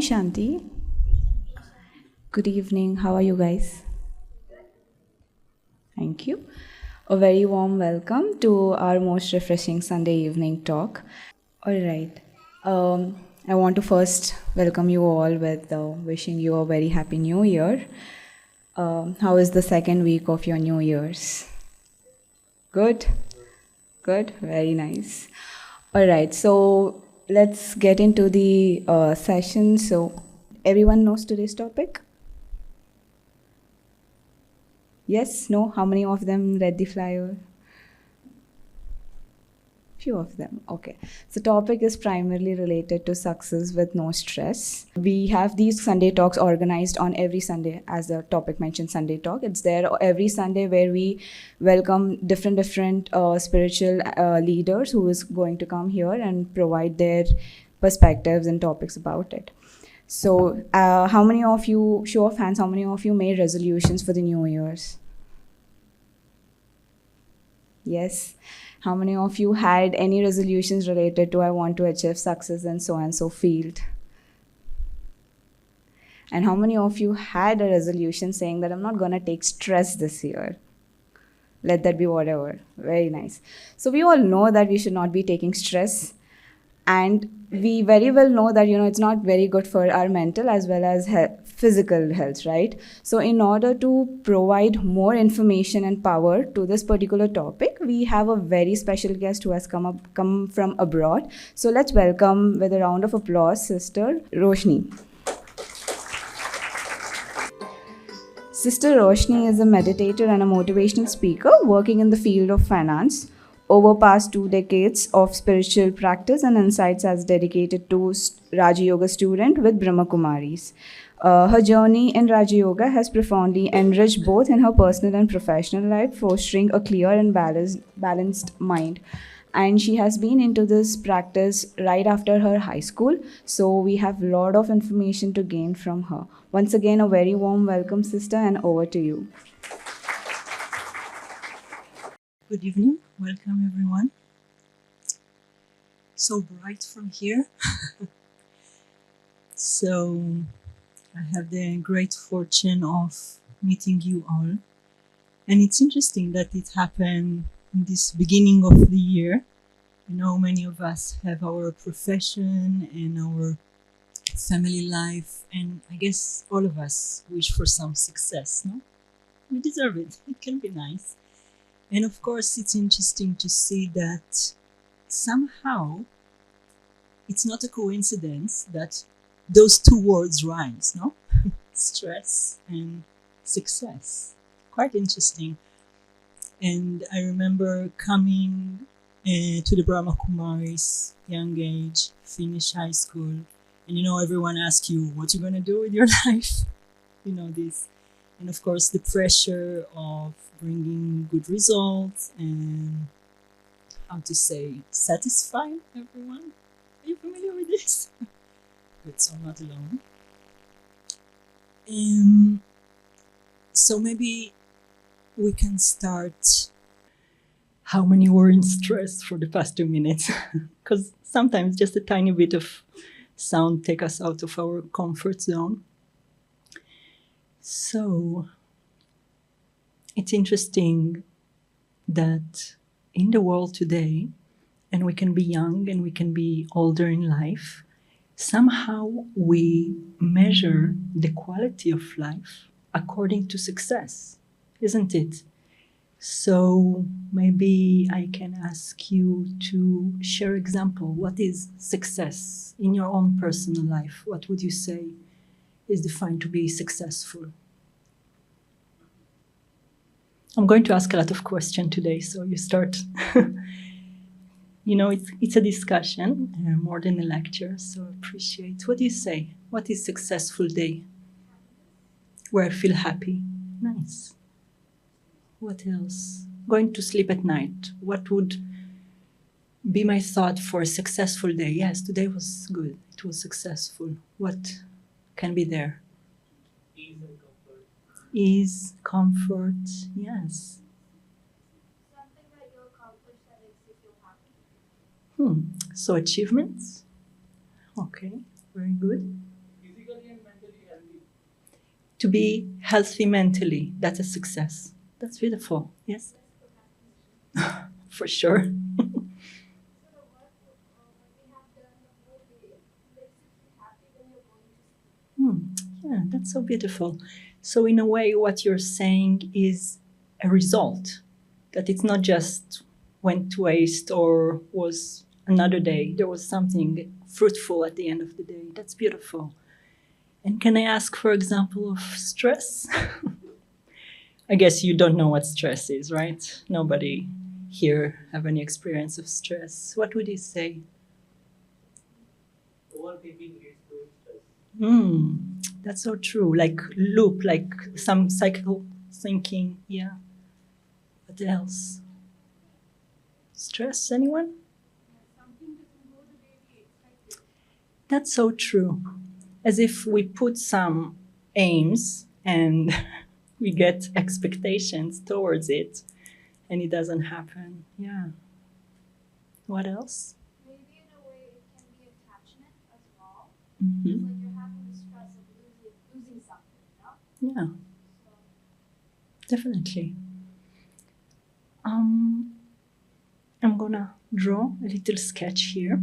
Shanti. Good evening. How are you guys? Thank you. A very warm welcome to our most refreshing Sunday evening talk. All right. I want to first welcome you all with wishing you a very happy new year. How is the second week of your New Year's? Good? Good? Very nice. All right. So let's get into the session. So, everyone knows today's topic? Yes? No? How many of them read the flyer? Few of them. Okay. So topic is primarily related to success with no stress. We have these Sunday talks organized on every Sunday, as the topic mentioned, Sunday talk. It's there every Sunday where we welcome different spiritual leaders who is going to come here and provide their perspectives and topics about it. So, how many of you, show of hands, how many of you made resolutions for the New Year's? Yes. How many of you had any resolutions related to I want to achieve success in so and so field? And how many of you had a resolution saying that I'm not going to take stress this year? Let that be whatever. Very nice. So we all know that we should not be taking stress, and we very well know that it's not very good for our mental as well as physical health, right? So in order to provide more information and power to this particular topic, we have a very special guest who has come from abroad. So let's welcome with a round of applause Sister Roshni. Sister Roshni is a meditator and a motivational speaker working in the field of finance. Over past 2 decades of spiritual practice and insights as dedicated to Raja Yoga student with Brahma Kumaris. Her journey in Raja Yoga has profoundly enriched both in her personal and professional life, fostering a clear and balanced mind. And she has been into this practice right after her high school, so we have a lot of information to gain from her. Once again, a very warm welcome, sister, and over to you. Good evening. Welcome, everyone. So bright from here. So I have the great fortune of meeting you all. And it's interesting that it happened in this beginning of the year. Many of us have our profession and our family life, and I guess all of us wish for some success, no? We deserve it. It can be nice. And of course, it's interesting to see that somehow it's not a coincidence that those two words rhymes, no? Stress and success. Quite interesting. And I remember coming to the Brahma Kumaris, young age, finish high school, and everyone asks you, what you gonna do with your life? This. And of course, the pressure of bringing good results and, satisfy everyone. Are you familiar with this? Good, so I'm not alone. So maybe we can start. How many were in stress for the past 2 minutes? Because sometimes just a tiny bit of sound take us out of our comfort zone. So it's interesting that in the world today, and we can be young and we can be older in life, somehow we measure the quality of life according to success, isn't it? So maybe I can ask you to share example. What is success in your own personal life? What would you say is defined to be successful? I'm going to ask a lot of questions today, so you start. It's a discussion more than a lecture, so appreciate. What do you say? What is successful day? Where I feel happy. Nice. What else? Going to sleep at night. What would be my thought for a successful day? Yes, today was good. It was successful. What can be there? Ease and comfort. Ease, comfort, yes. Something that you accomplished that makes you feel happy. So achievements? Okay, very good. Easy to be healthy mentally. That's a success. That's beautiful. Yes? For sure. So the work what we have done the whole day makes you feel happy when you're going to sleep. Yeah, that's so beautiful. So, in a way, what you're saying is a result, that it's not just went to waste or was another day. There was something fruitful at the end of the day. That's beautiful. And can I ask for example of stress? I guess you don't know what stress is, right? Nobody here have any experience of stress. What would you say? Overthinking leads to stress. That's so true. Like loop, like some cycle thinking. Yeah. What else? Stress, anyone? Something doesn't go the way we expected. That's so true. As if we put some aims and we get expectations towards it and it doesn't happen. Yeah. What else? Maybe in a way it can be attachment as well. Mhm. It's like you're having the stress of losing something, you know? Yeah, So definitely. I'm gonna draw a little sketch here.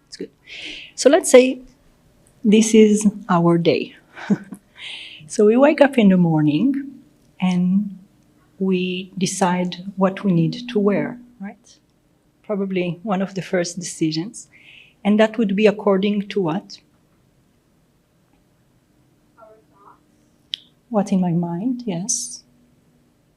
It's good. So let's say this is our day. So we wake up in the morning and we decide what we need to wear, right? Probably one of the first decisions. And that would be according to what? our thoughts. What's in my mind, yes.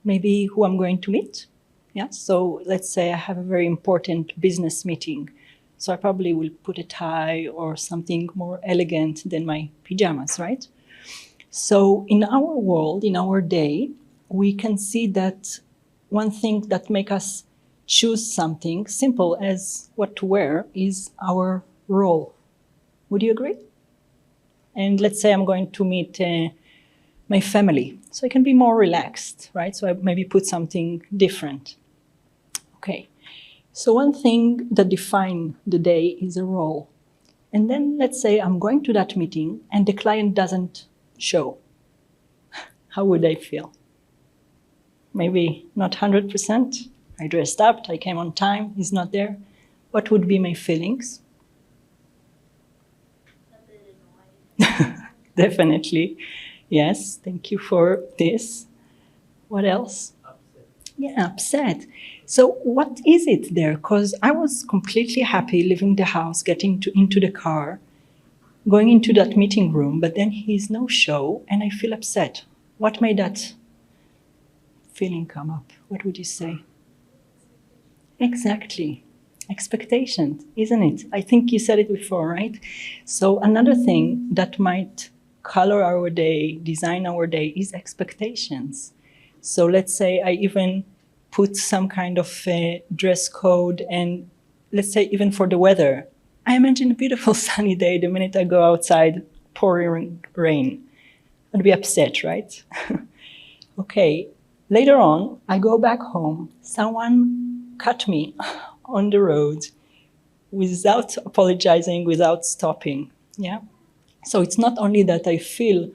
Maybe who I'm going to meet. Yeah. So let's say I have a very important business meeting. So I probably will put a tie or something more elegant than my pajamas, right? So in our world, in our day, we can see that one thing that makes us choose something simple as what to wear is our role. Would you agree? And let's say I'm going to meet my family. So I can be more relaxed, right? So I maybe put something different. Okay. So one thing that defines the day is a role. And then let's say I'm going to that meeting and the client doesn't show. How would I feel? Maybe not 100%. I dressed up, I came on time, he's not there. What would be my feelings? A bit annoyed. Definitely. Yes, thank you for this. What else? Upset. Yeah, upset. So what is it there? Because I was completely happy leaving the house, getting into the car, going into that meeting room, but then he's no show and I feel upset. What made that feeling come up? What would you say? Exactly. Expectations, isn't it? I think you said it before, right? So another thing that might color our day, design our day is expectations. So let's say I even put some kind of dress code and let's say even for the weather. I imagine a beautiful sunny day the minute I go outside, pouring rain. I'd be upset, right? Okay, later on, I go back home. Someone cut me on the road without apologizing, without stopping. Yeah. So it's not only that I feel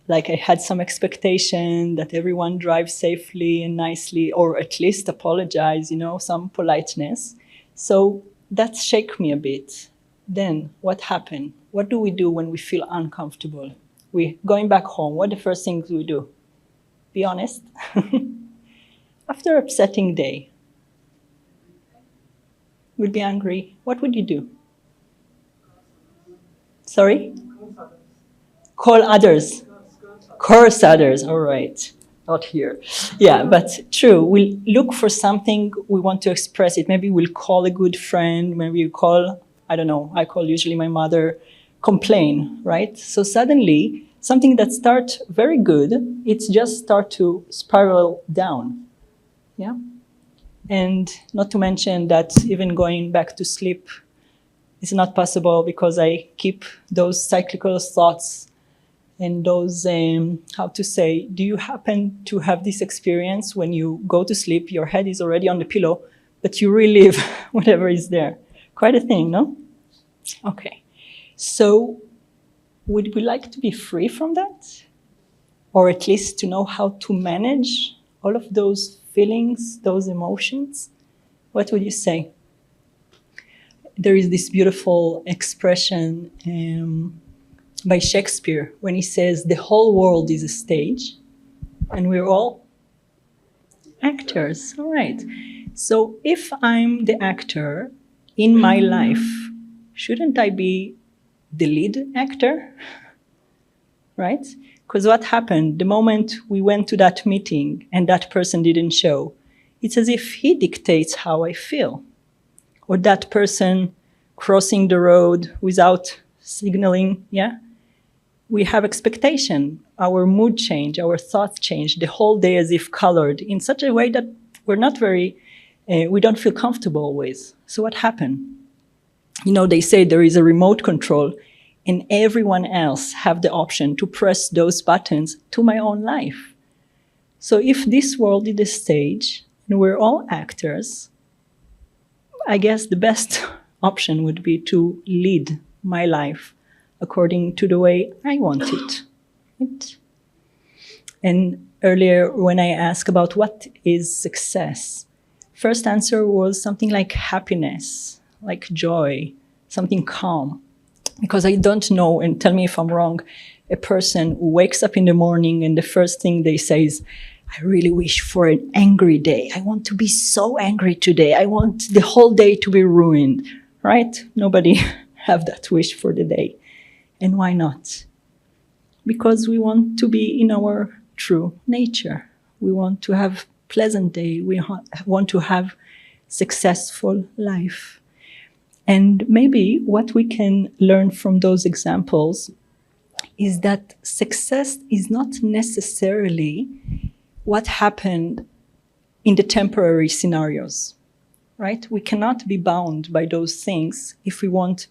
like I had some expectation that everyone drives safely and nicely, or at least apologize, some politeness. So that shake me a bit. Then what happened? What do we do when we feel uncomfortable? We going back home. What are the first things we do? Be honest. After upsetting day, would be angry. What would you do? Sorry? Call others. Curse others. All right. Not here. Yeah, but true. We look for something we want to express it. Maybe we'll call a good friend. Maybe you call, I don't know, I call usually my mother, complain, right? So suddenly, something that starts very good, it's just start to spiral down. Yeah? And not to mention that even going back to sleep It's not possible because I keep those cyclical thoughts and those, how to say, do you happen to have this experience when you go to sleep, your head is already on the pillow, but you relive whatever is there? Quite a thing, no? Okay. So would we like to be free from that? Or at least to know how to manage all of those feelings, those emotions? What would you say? There is this beautiful expression by Shakespeare when he says, the whole world is a stage and we're all actors. All right. So if I'm the actor in my life, shouldn't I be the lead actor? Right? Because what happened the moment we went to that meeting and that person didn't show, it's as if he dictates how I feel. Or that person crossing the road without signaling, yeah? We have expectation, our mood change, our thoughts change, the whole day as if colored in such a way that we're not very, we don't feel comfortable with. So what happened? You know, they say there is a remote control and everyone else have the option to press those buttons to my own life. So if this world is a stage and we're all actors, I guess the best option would be to lead my life according to the way I want it. Right? And earlier when I asked about what is success, first answer was something like happiness, like joy, something calm. Because I don't know, and tell me if I'm wrong, a person who wakes up in the morning and the first thing they say is, I really wish for an angry day. I want to be so angry today. I want the whole day to be ruined, right? Nobody have that wish for the day. And why not? Because we want to be in our true nature. We want to have pleasant day. We want to have successful life. And maybe what we can learn from those examples is that success is not necessarily what happened in the temporary scenarios, right? We cannot be bound by those things if we want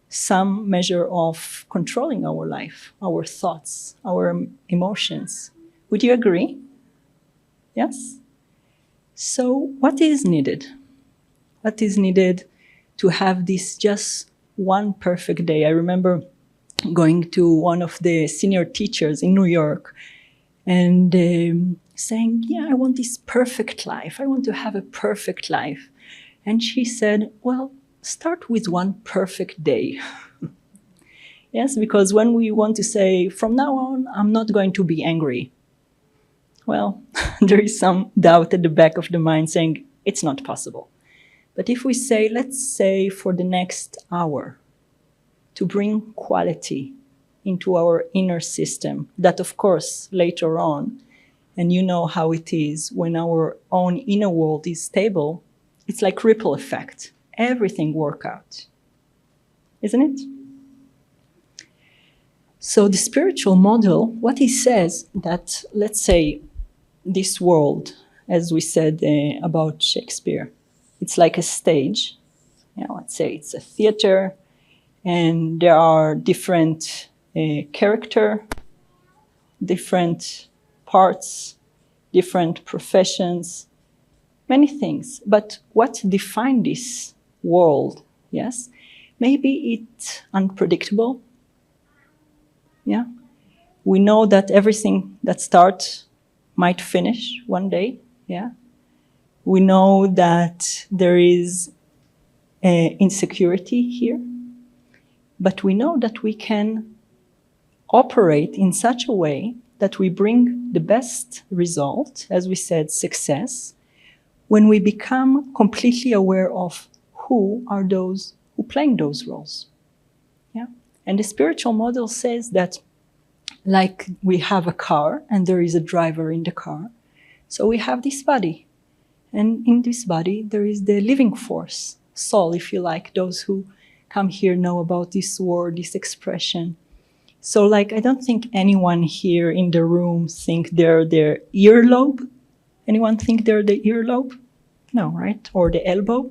some measure of controlling our life, our thoughts, our emotions. Would you agree? Yes? So what is needed? What is needed to have this just one perfect day? I remember going to one of the senior teachers in New York and saying, yeah, I want this perfect life. I want to have a perfect life. And she said, well, start with one perfect day. Yes, because when we want to say, from now on, I'm not going to be angry. Well, there is some doubt at the back of the mind saying, it's not possible. But if we say, let's say for the next hour, to bring quality into our inner system, that of course later on, and you know how it is, when our own inner world is stable, it's like ripple effect. Everything works out, isn't it? So the spiritual model, what he says that, let's say, this world, as we said about Shakespeare, it's like a stage. You know, let's say it's a theater, and there are different character, different parts, different professions, many things. But what defines this world? Yes, maybe it's unpredictable. Yeah, we know that everything that starts might finish one day. Yeah, we know that there is insecurity here, but we know that we can operate in such a way that we bring the best result, as we said, success, when we become completely aware of who are those who playing those roles. Yeah, and the spiritual model says that, like we have a car and there is a driver in the car, so we have this body, and in this body there is the living force, soul, if you like. Those who come here know about this word, this expression. So, like, I don't think anyone here in the room think they're their earlobe. Anyone think they're the earlobe? No, right? Or the elbow?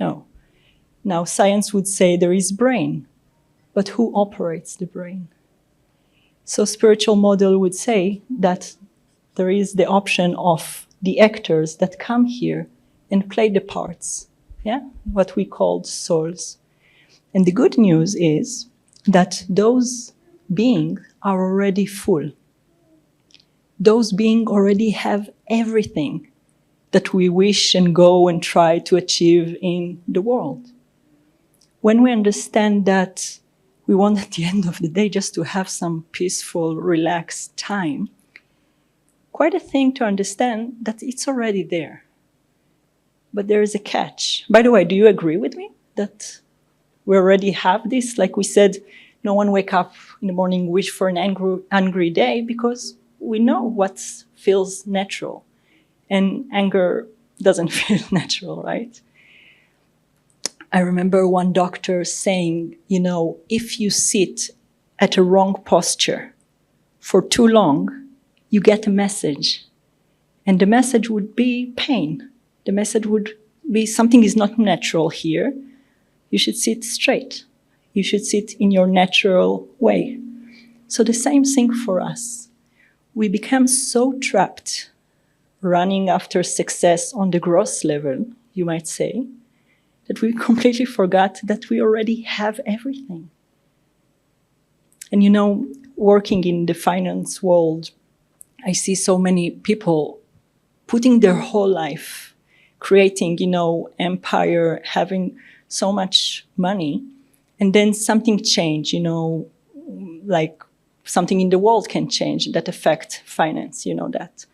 No. Now, science would say there is brain, but who operates the brain? So spiritual model would say that there is the option of the actors that come here and play the parts, yeah, what we called souls. And the good news is that those beings are already full. Those beings already have everything that we wish and go and try to achieve in the world. When we understand that we want at the end of the day just to have some peaceful, relaxed time, quite a thing to understand that it's already there. But there is a catch. By the way, do you agree with me that we already have this? Like we said, no one wake up in the morning, wish for an angry day, because we know what feels natural. And anger doesn't feel natural, right? I remember one doctor saying, if you sit at a wrong posture for too long, you get a message. And the message would be pain. The message would be something is not natural here. You should sit straight. You should sit in your natural way. So the same thing for us. We become so trapped running after success on the gross level, you might say, that we completely forgot that we already have everything. And working in the finance world, I see so many people putting their whole life, creating, empire, having so much money, and then something change, like something in the world can change that affect finance, that.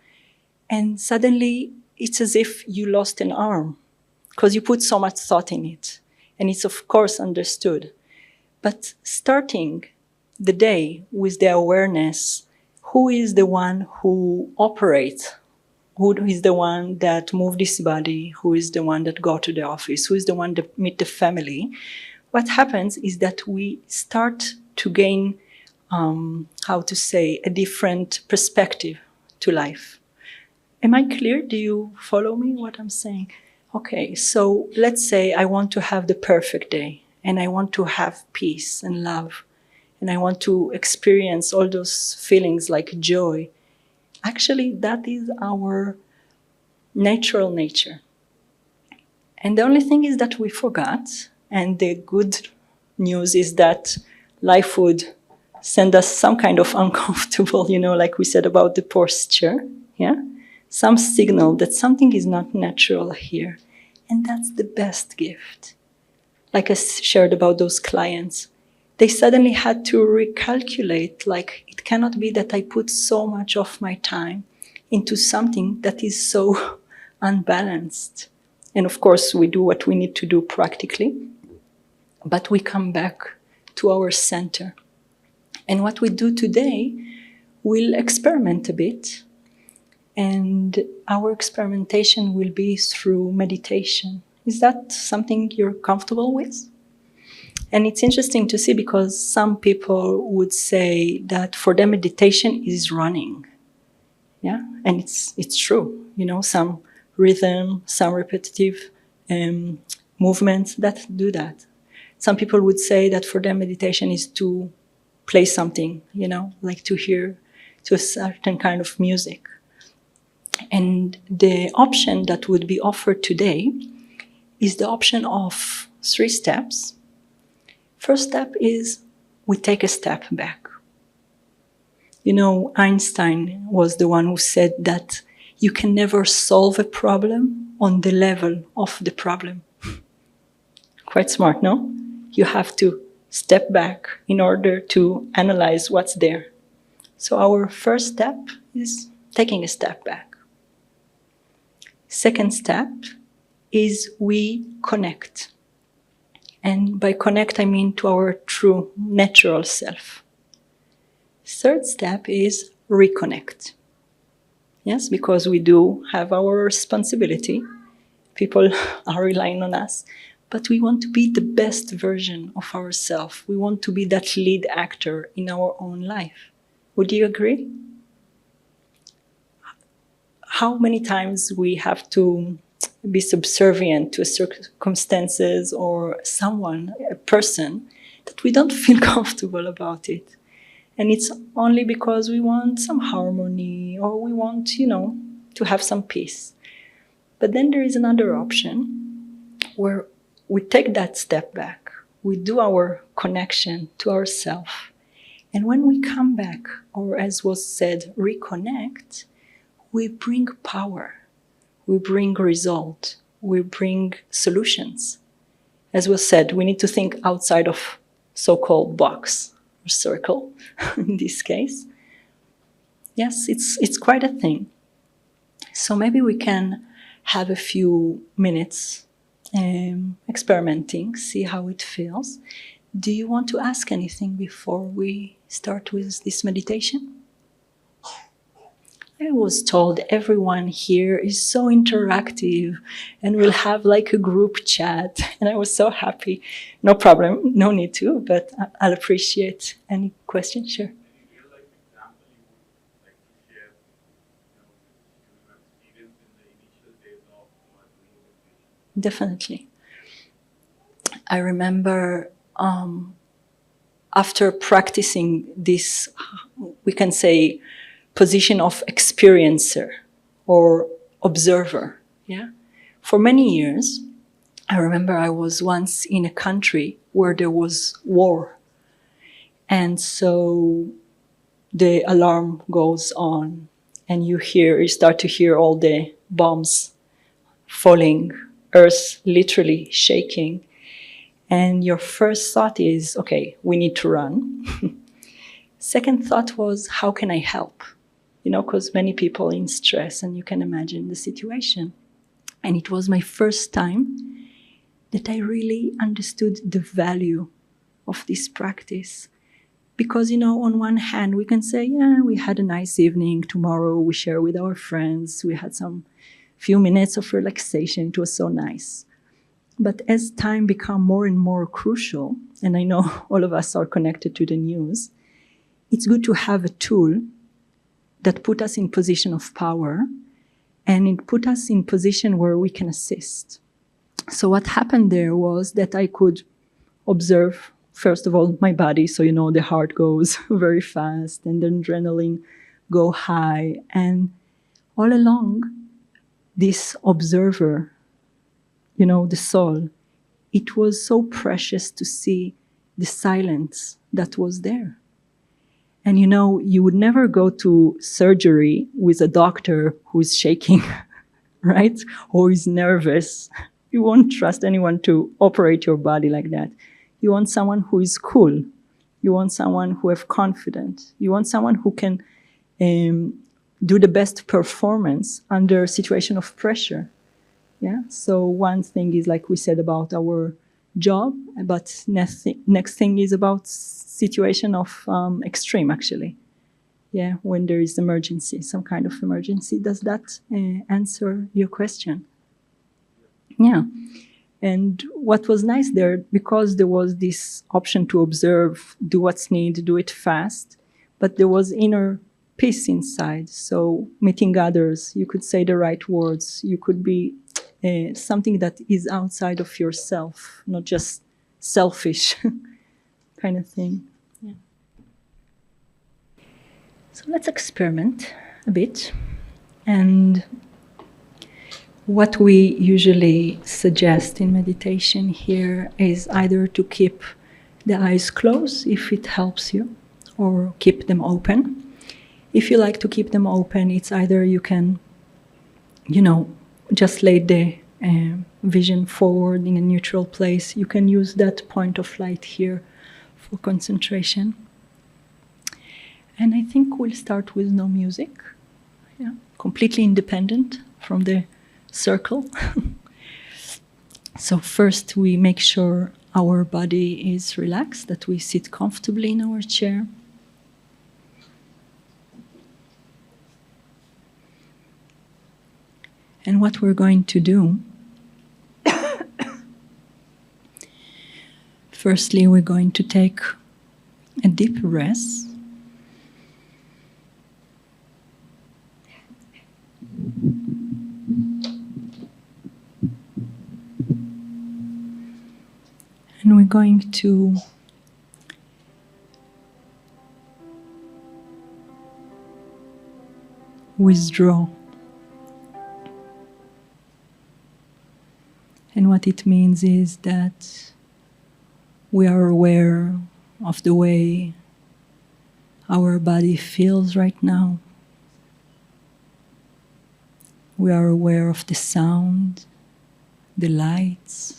And suddenly it's as if you lost an arm because you put so much thought in it. And it's of course understood. But starting the day with the awareness, who is the one who operates? Who is the one that move this body? Who is the one that go to the office? Who is the one that meet the family? What happens is that we start to gain, a different perspective to life. Am I clear? Do you follow me what I'm saying? Okay, so let's say I want to have the perfect day and I want to have peace and love and I want to experience all those feelings like joy. Actually, that is our natural nature. And the only thing is that we forgot, and the good news is that life would send us some kind of uncomfortable, like we said about the posture, yeah? Some signal that something is not natural here. And that's the best gift. Like I shared about those clients, they suddenly had to recalculate, like, it cannot be that I put so much of my time into something that is so unbalanced. And of course, we do what we need to do practically, but we come back to our center. And what we do today, we'll experiment a bit. And our experimentation will be through meditation. Is that something you're comfortable with? And it's interesting to see because some people would say that for them meditation is running. Yeah, and it's true. Some rhythm, some repetitive movements that do that. Some people would say that for them meditation is to play something, like to hear to a certain kind of music. And the option that would be offered today is the option of 3 steps. First step is we take a step back. Einstein was the one who said that you can never solve a problem on the level of the problem. Quite smart, no? You have to step back in order to analyze what's there. So our first step is taking a step back. Second step is we connect. And by connect, I mean to our true natural self. Third step is reconnect. Yes, because we do have our responsibility. People are relying on us. But we want to be the best version of ourselves. We want to be that lead actor in our own life. Would you agree? How many times we have to be subservient to circumstances or someone, a person, that we don't feel comfortable about it. And it's only because we want some harmony or we want, to have some peace. But then there is another option where we take that step back. We do our connection to ourselves. And when we come back, or as was said, reconnect, we bring power. We bring result. We bring solutions. As was said, we need to think outside of so-called box or circle, in this case. Yes, it's quite a thing. So maybe we can have a few minutes experimenting, see how it feels. Do you want to ask anything before we start with this meditation? I was told everyone here is so interactive and we'll have like a group chat, and I was so happy. No problem, no need to, but I'll appreciate any question. Sure. Real life example you would like to share, your experience in the initial days of doing meditation? Definitely. I remember after practicing this, we can say, position of experiencer or observer. Yeah. For many years, I remember I was once in a country where there was war. And so the alarm goes on and you start to hear all the bombs falling, earth literally shaking. And your first thought is, okay, we need to run. Second thought was, how can I help? Because many people in stress, and you can imagine the situation. And it was my first time that I really understood the value of this practice. Because, on one hand, we can say, yeah, we had a nice evening. Tomorrow we share with our friends. We had some few minutes of relaxation. It was so nice. But as time became more and more crucial, and I know all of us are connected to the news, it's good to have a tool that put us in position of power, and it put us in position where we can assist. So what happened there was that I could observe, first of all, my body. So, the heart goes very fast and the adrenaline go high. And all along, this observer, the soul, it was so precious to see the silence that was there. And you would never go to surgery with a doctor who is shaking, right? Or is nervous. You won't trust anyone to operate your body like that. You want someone who is cool. You want someone who has confidence. You want someone who can do the best performance under a situation of pressure. Yeah. So one thing is, like we said, about our job, but next thing is about situation of extreme, actually. Yeah, when there is emergency, some kind of emergency. Does that answer your question? Yeah. And what was nice there, because there was this option to observe, do what's needed, do it fast, but there was inner peace inside. So meeting others, you could say the right words, you could be something that is outside of yourself, not just selfish kind of thing. Yeah. So let's experiment a bit. And what we usually suggest in meditation here is either to keep the eyes closed if it helps you, or keep them open. If you like to keep them open, it's either you can, just lay the vision forward in a neutral place. You can use that point of light here for concentration. And I think we'll start with no music, completely independent from the circle. So first we make sure our body is relaxed, that we sit comfortably in our chair. And what we're going to do, firstly, we're going to take a deep breath. And we're going to withdraw. And what it means is that we are aware of the way our body feels right now. We are aware of the sound, the lights.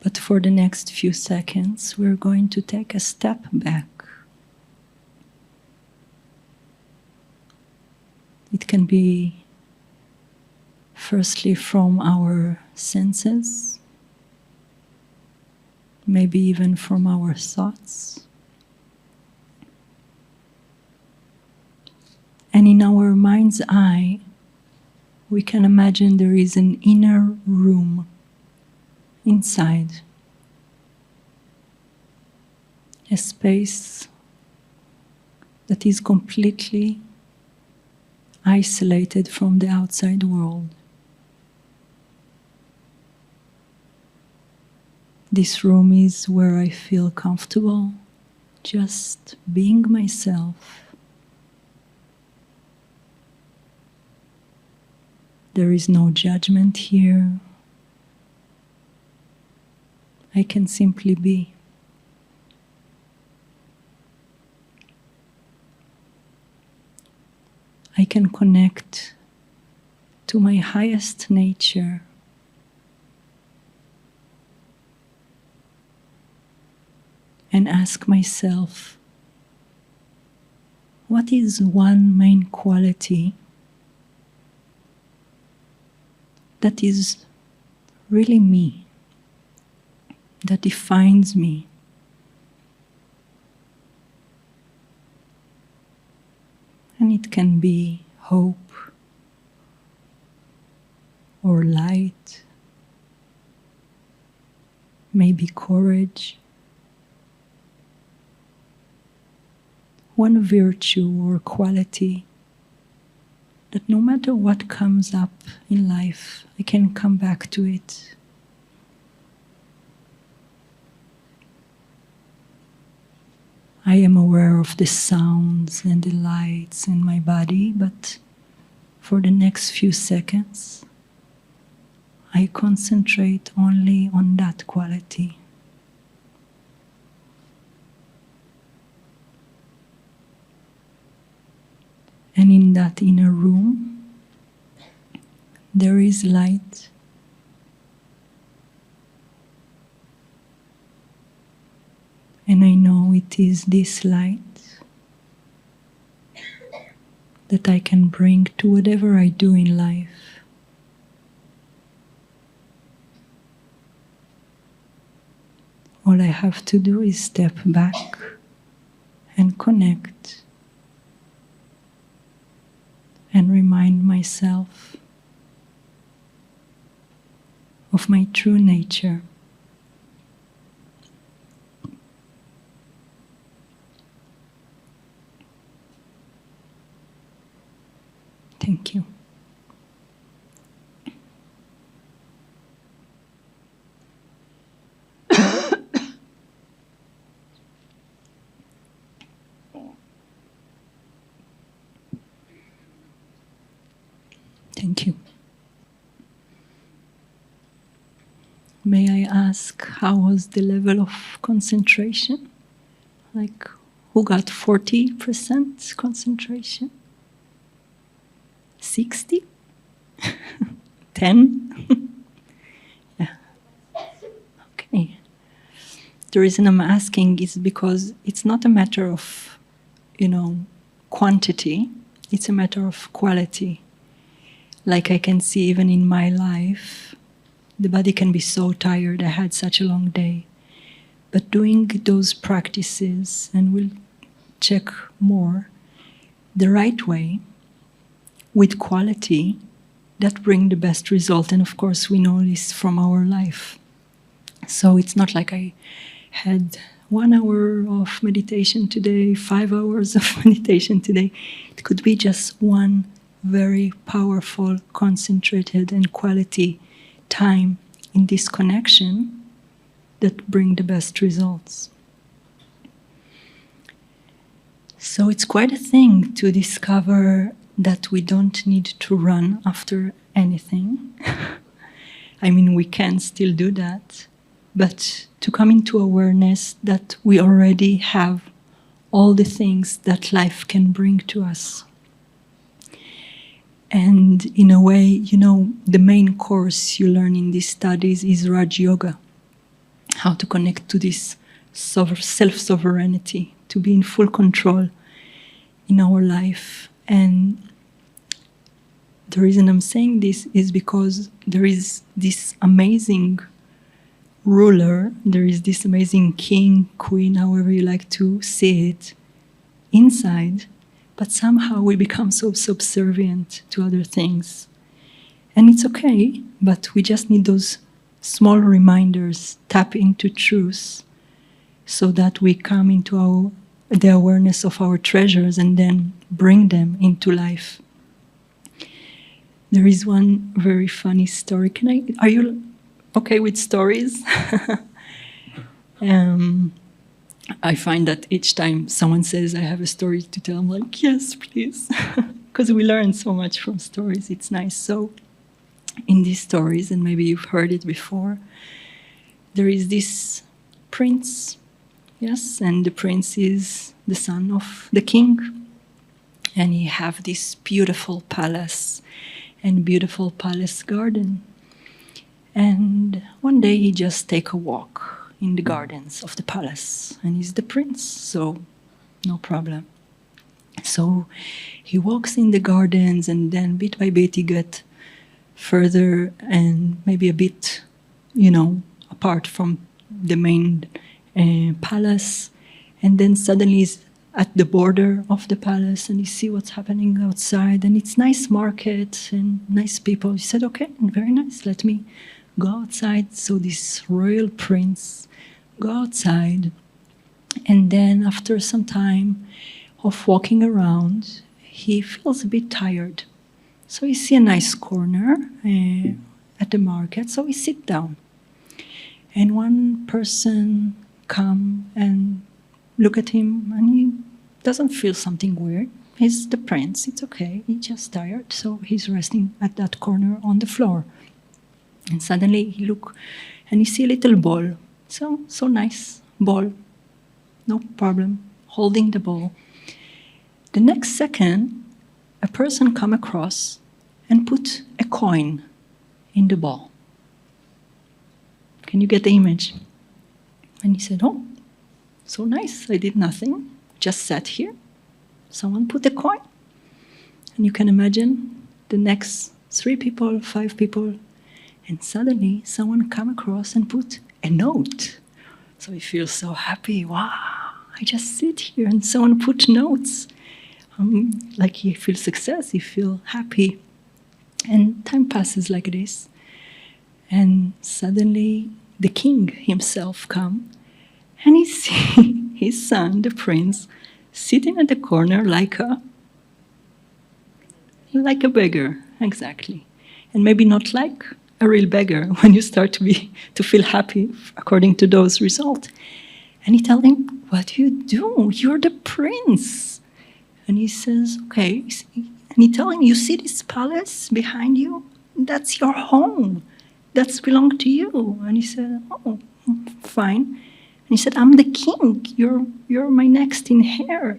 But for the next few seconds, we're going to take a step back. It can be firstly from our senses, maybe even from our thoughts. And in our mind's eye, we can imagine there is an inner room inside, a space that is completely isolated from the outside world. This room is where I feel comfortable just being myself. There is no judgment here. I can simply be. I can connect to my highest nature. And ask myself, what is one main quality that is really me, that defines me? And it can be hope or light, maybe courage. One virtue or quality that no matter what comes up in life, I can come back to it. I am aware of the sounds and the lights in my body, but for the next few seconds, I concentrate only on that quality. And in that inner room, there is light. And I know it is this light that I can bring to whatever I do in life. All I have to do is step back and connect and remind myself of my true nature. Thank you. Thank you. May I ask, how was the level of concentration? Like, who got 40% concentration? 60? 10? Yeah. Okay. The reason I'm asking is because it's not a matter of, quantity. It's a matter of quality. Like I can see even in my life, the body can be so tired. I had such a long day. But doing those practices, and we'll check more, the right way, with quality, that bring the best result. And of course, we know this from our life. So it's not like I had 1 hour of meditation today, 5 hours of meditation today. It could be just one very powerful, concentrated and quality time in this connection that bring the best results. So it's quite a thing to discover that we don't need to run after anything. I mean, we can still do that, but to come into awareness that we already have all the things that life can bring to us. And in a way, you know, the main course you learn in these studies is Raj Yoga, how to connect to this self-sovereignty, to be in full control in our life. And the reason I'm saying this is because there is this amazing ruler, there is this amazing king, queen, however you like to see it, inside, but somehow we become so subservient to other things. And it's okay, but we just need those small reminders, tap into truth, so that we come into the awareness of our treasures and then bring them into life. There is one very funny story. Are you okay with stories? I find that each time someone says, I have a story to tell, I'm like, yes, please. Because we learn so much from stories. It's nice. So in these stories, and maybe you've heard it before, there is this prince, yes, and the prince is the son of the king. And he have this beautiful palace and beautiful palace garden. And one day he just take a walk in the gardens of the palace, and he's the prince, so no problem. So he walks in the gardens, and then bit by bit he get further and maybe a bit, you know, apart from the main palace, and then suddenly he's at the border of the palace, and you see what's happening outside, and it's nice market and nice people. He said, okay, very nice, let me go outside. So this royal prince go outside, and then after some time of walking around, he feels a bit tired. So he see a nice corner at the market, so he sit down. And one person come and look at him, and he doesn't feel something weird. He's the prince, it's okay, he's just tired, so he's resting at that corner on the floor. And suddenly he look and he see a little ball. So nice, ball, no problem, holding the ball. The next second, a person come across and put a coin in the ball. Can you get the image? And he said, oh, so nice, I did nothing, just sat here. Someone put a coin. And you can imagine the next 3 people, 5 people, and suddenly someone come across and put a note. So he feels so happy. Wow, I just sit here and someone put notes. Like he feels success, he feels happy. And time passes like this. And suddenly the king himself come, and he see his son, the prince, sitting at the corner like a beggar, exactly. And maybe not like a real beggar when you start to feel happy according to those results. And he tells him, what do you do? You're the prince. And he says, okay. And he tells him, you see this palace behind you? That's your home. That's belong to you. And he said, oh, fine. And he said, I'm the king. You're my next in heir.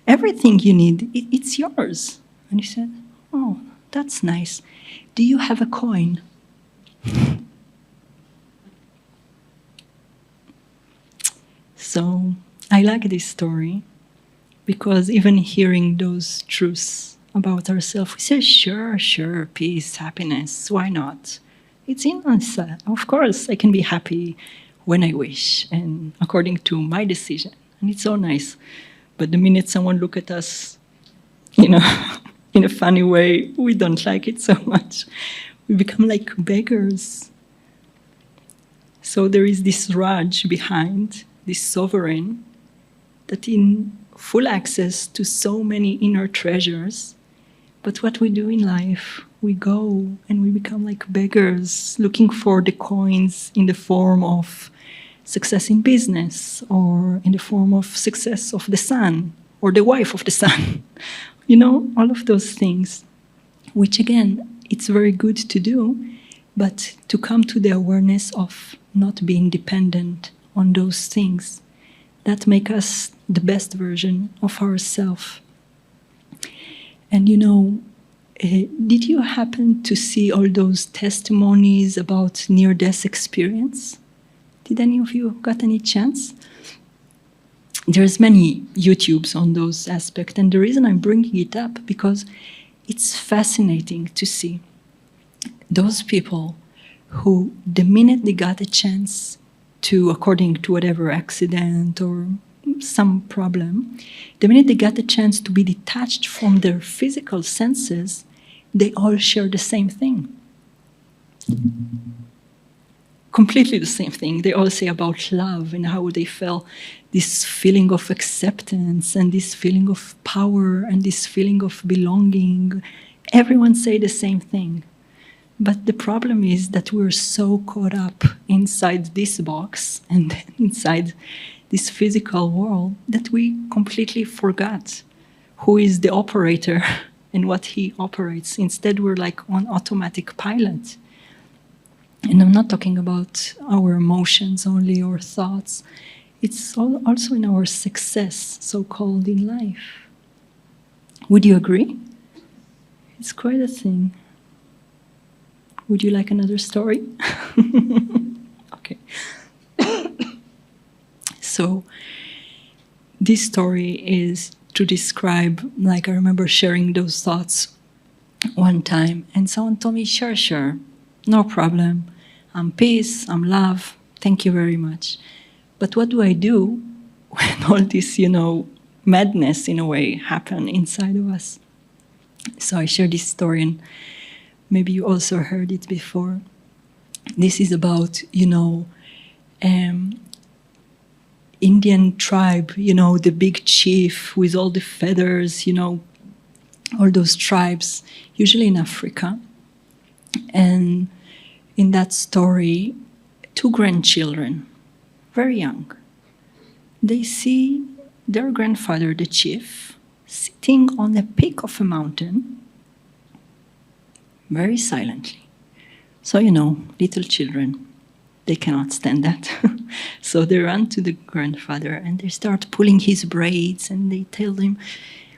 Everything you need, it's yours. And he said, oh, that's nice. Do you have a coin? So I like this story because even hearing those truths about ourselves, we say, sure, peace, happiness, why not? It's in us. Of course, I can be happy when I wish and according to my decision. And it's so nice. But the minute someone look at us, in a funny way, we don't like it so much. We become like beggars. So there is this Raj behind, this sovereign, that in full access to so many inner treasures. But what we do in life, we go and we become like beggars looking for the coins in the form of success in business or in the form of success of the son or the wife of the son. You know, all of those things, which again, it's very good to do, but to come to the awareness of not being dependent on those things that make us the best version of ourselves. And you know, did you happen to see all those testimonies about near-death experience? Did any of you got any chance? There's many YouTubes on those aspects, and the reason I'm bringing it up because it's fascinating to see those people who, the minute they got a chance to, according to whatever accident or some problem, the minute they got a chance to be detached from their physical senses, they all share the same thing. Completely the same thing. They all say about love and how they felt this feeling of acceptance and this feeling of power and this feeling of belonging. Everyone say the same thing. But the problem is that we're so caught up inside this box and inside this physical world that we completely forgot who is the operator and what he operates. Instead, we're like on automatic pilot. And I'm not talking about our emotions only or thoughts. It's also in our success, so-called, in life. Would you agree? It's quite a thing. Would you like another story? Okay. So, this story is to describe, like I remember sharing those thoughts one time, and someone told me, sure, no problem. I'm peace, I'm love, thank you very much. But what do I do when all this, madness in a way happen inside of us? So I share this story, and maybe you also heard it before. This is about, Indian tribe, the big chief with all the feathers, all those tribes, usually in Africa. And in that story, 2 grandchildren, very young, they see their grandfather, the chief, sitting on the peak of a mountain, very silently. So, little children, they cannot stand that. So they run to the grandfather and they start pulling his braids and they tell him,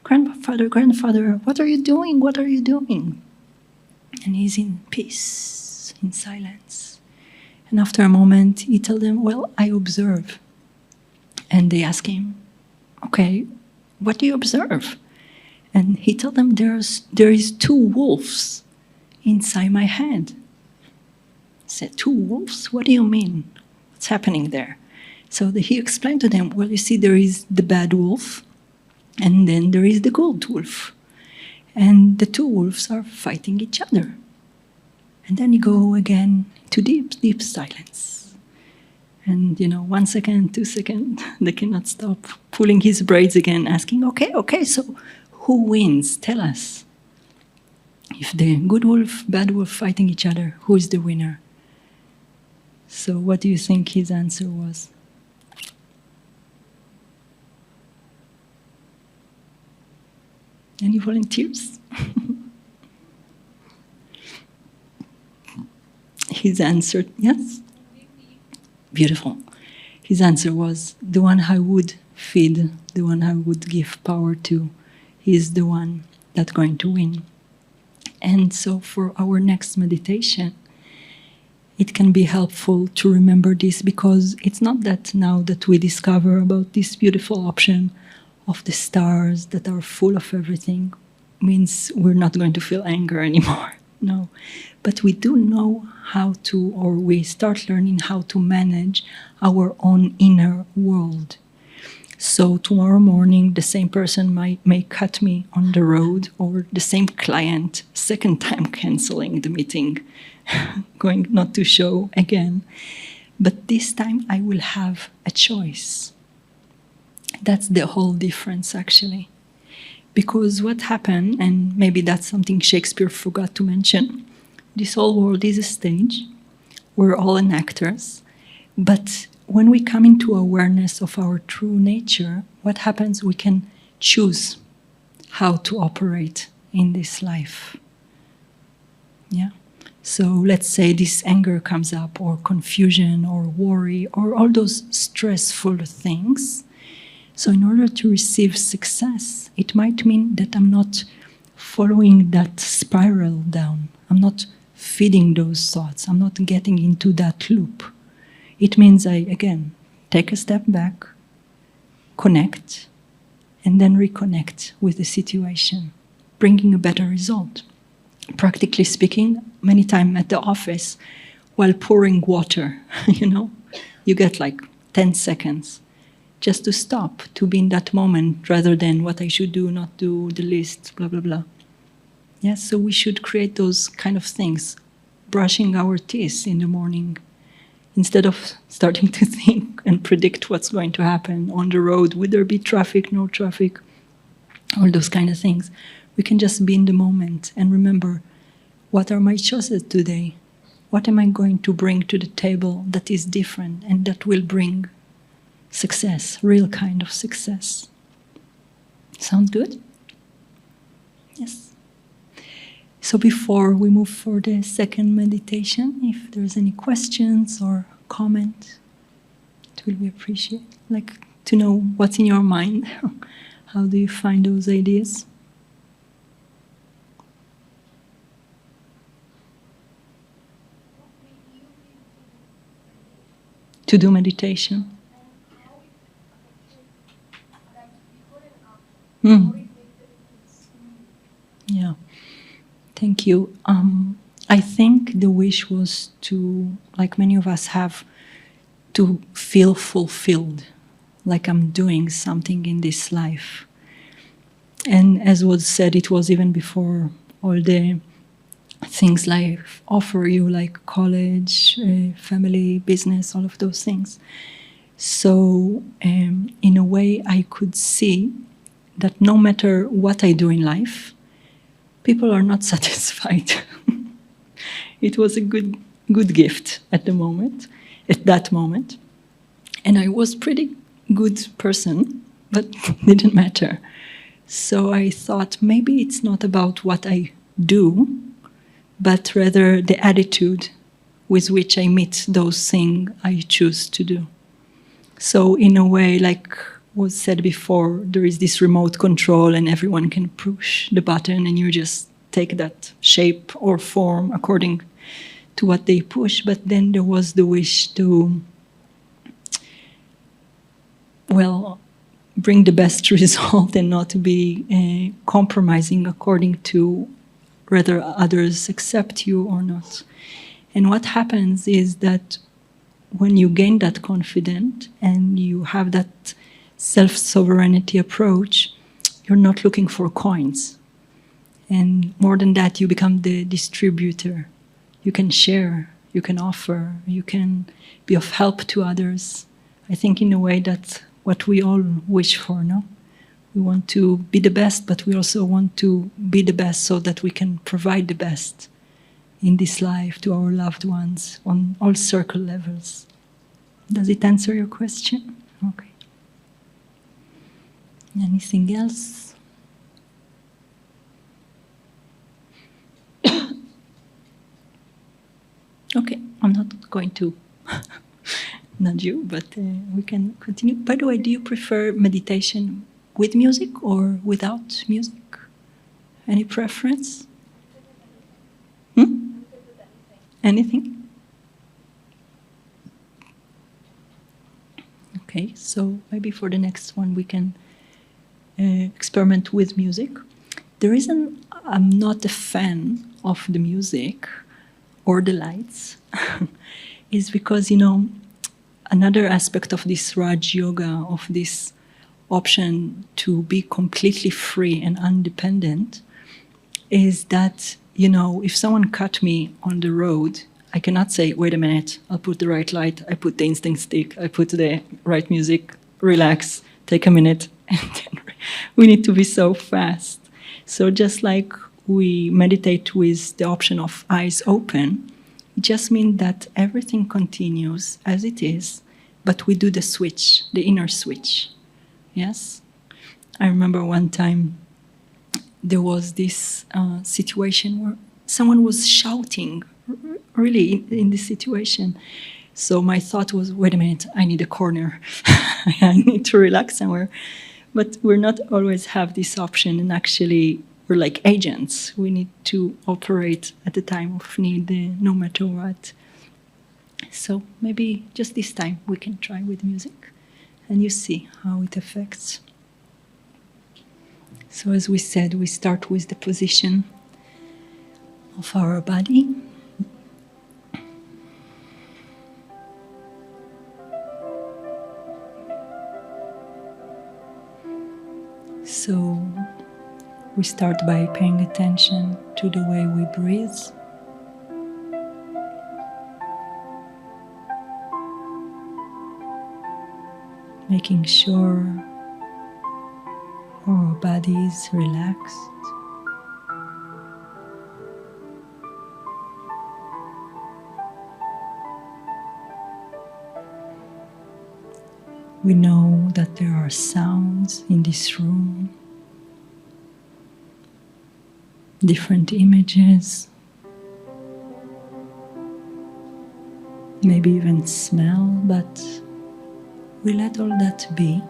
grandfather, what are you doing? What are you doing? And he's in peace, in silence. And after a moment, he tells them, well, I observe. And they ask him, okay, what do you observe? And he tells them, there is 2 wolves inside my head. I said, 2 wolves? What do you mean? What's happening there? So he explained to them, well, you see, there is the bad wolf, and then there is the good wolf. And the 2 wolves are fighting each other. And then you go again to deep silence. And, 1 second, 2 seconds, they cannot stop pulling his braids again, asking, okay, so who wins? Tell us. If the good wolf, bad wolf fighting each other, who is the winner? So what do you think his answer was? Any volunteers? His answer, yes? Beautiful. His answer was, the one I would feed, the one I would give power to, is the one that's going to win. And so for our next meditation, it can be helpful to remember this, because it's not that now that we discover about this beautiful option of the stars that are full of everything means we're not going to feel anger anymore. No. But we do know how to, or we start learning how to manage our own inner world. So tomorrow morning, the same person may cut me on the road, or the same client, second time canceling the meeting, going not to show again. But this time I will have a choice. That's the whole difference, actually. Because what happened, and maybe that's something Shakespeare forgot to mention, this whole world is a stage. We're all an actors. But when we come into awareness of our true nature, what happens? We can choose how to operate in this life. Yeah? So let's say this anger comes up, or confusion, or worry, or all those stressful things. So in order to receive success, it might mean that I'm not following that spiral down. I'm not feeding those thoughts. I'm not getting into that loop. It means I, again, take a step back, connect, and then reconnect with the situation, bringing a better result. Practically speaking, many times at the office, while pouring water, you get like 10 seconds just to stop, to be in that moment, rather than what I should do, not do, the list, blah, blah, blah. Yes, so we should create those kind of things, brushing our teeth in the morning, instead of starting to think and predict what's going to happen on the road. Will there be traffic, no traffic, all those kind of things. We can just be in the moment and remember, what are my choices today? What am I going to bring to the table that is different and that will bring success, real kind of success? Sound good? Yes. So before we move for the second meditation, if there's any questions or comment, it will be appreciated. Like to know what's in your mind. How do you find those ideas? To do meditation. Yeah, thank you. I think the wish was to, like many of us have, to feel fulfilled, like I'm doing something in this life. And as was said, it was even before all the things life offer you, like college, family, business, all of those things. So in a way, I could see that no matter what I do in life, people are not satisfied. It was a good gift at that moment. And I was pretty good person, but didn't matter. So I thought maybe it's not about what I do, but rather the attitude with which I meet those things I choose to do. So in a way, like was said before, there is this remote control and everyone can push the button and you just take that shape or form according to what they push. But then there was the wish to, bring the best result and not to be compromising according to whether others accept you or not. And what happens is that when you gain that confidence and you have that self-sovereignty approach, you're not looking for coins. And more than that, you become the distributor. You can share, you can offer, you can be of help to others. I think in a way that's what we all wish for, no? We want to be the best, but we also want to be the best so that we can provide the best in this life to our loved ones on all circle levels. Does it answer your question? Okay. Anything else? Okay, I'm not going to nudge you, but we can continue. By the way, do you prefer meditation with music or without music? Any preference? Anything? Okay, so maybe for the next one we can experiment with music. The reason I'm not a fan of the music or the lights is because, another aspect of this Raj Yoga, of this option to be completely free and independent, is that, if someone cut me on the road, I cannot say, wait a minute, I'll put the right light, I put the instinct stick, I put the right music, relax, take a minute, and then we need to be so fast. So just like we meditate with the option of eyes open, it just means that everything continues as it is, but we do the switch, the inner switch. Yes? I remember one time there was this situation where someone was shouting, really in this situation. So my thought was, wait a minute, I need a corner. I need to relax somewhere. But we're not always have this option, and actually we're like agents. We need to operate at the time of need, no matter what. So maybe just this time we can try with music, and you see how it affects. So as we said, we start with the position of our body. So we start by paying attention to the way we breathe. Making sure our body is relaxed. We know that there are sounds in this room, different images, maybe even smell, but we let all that be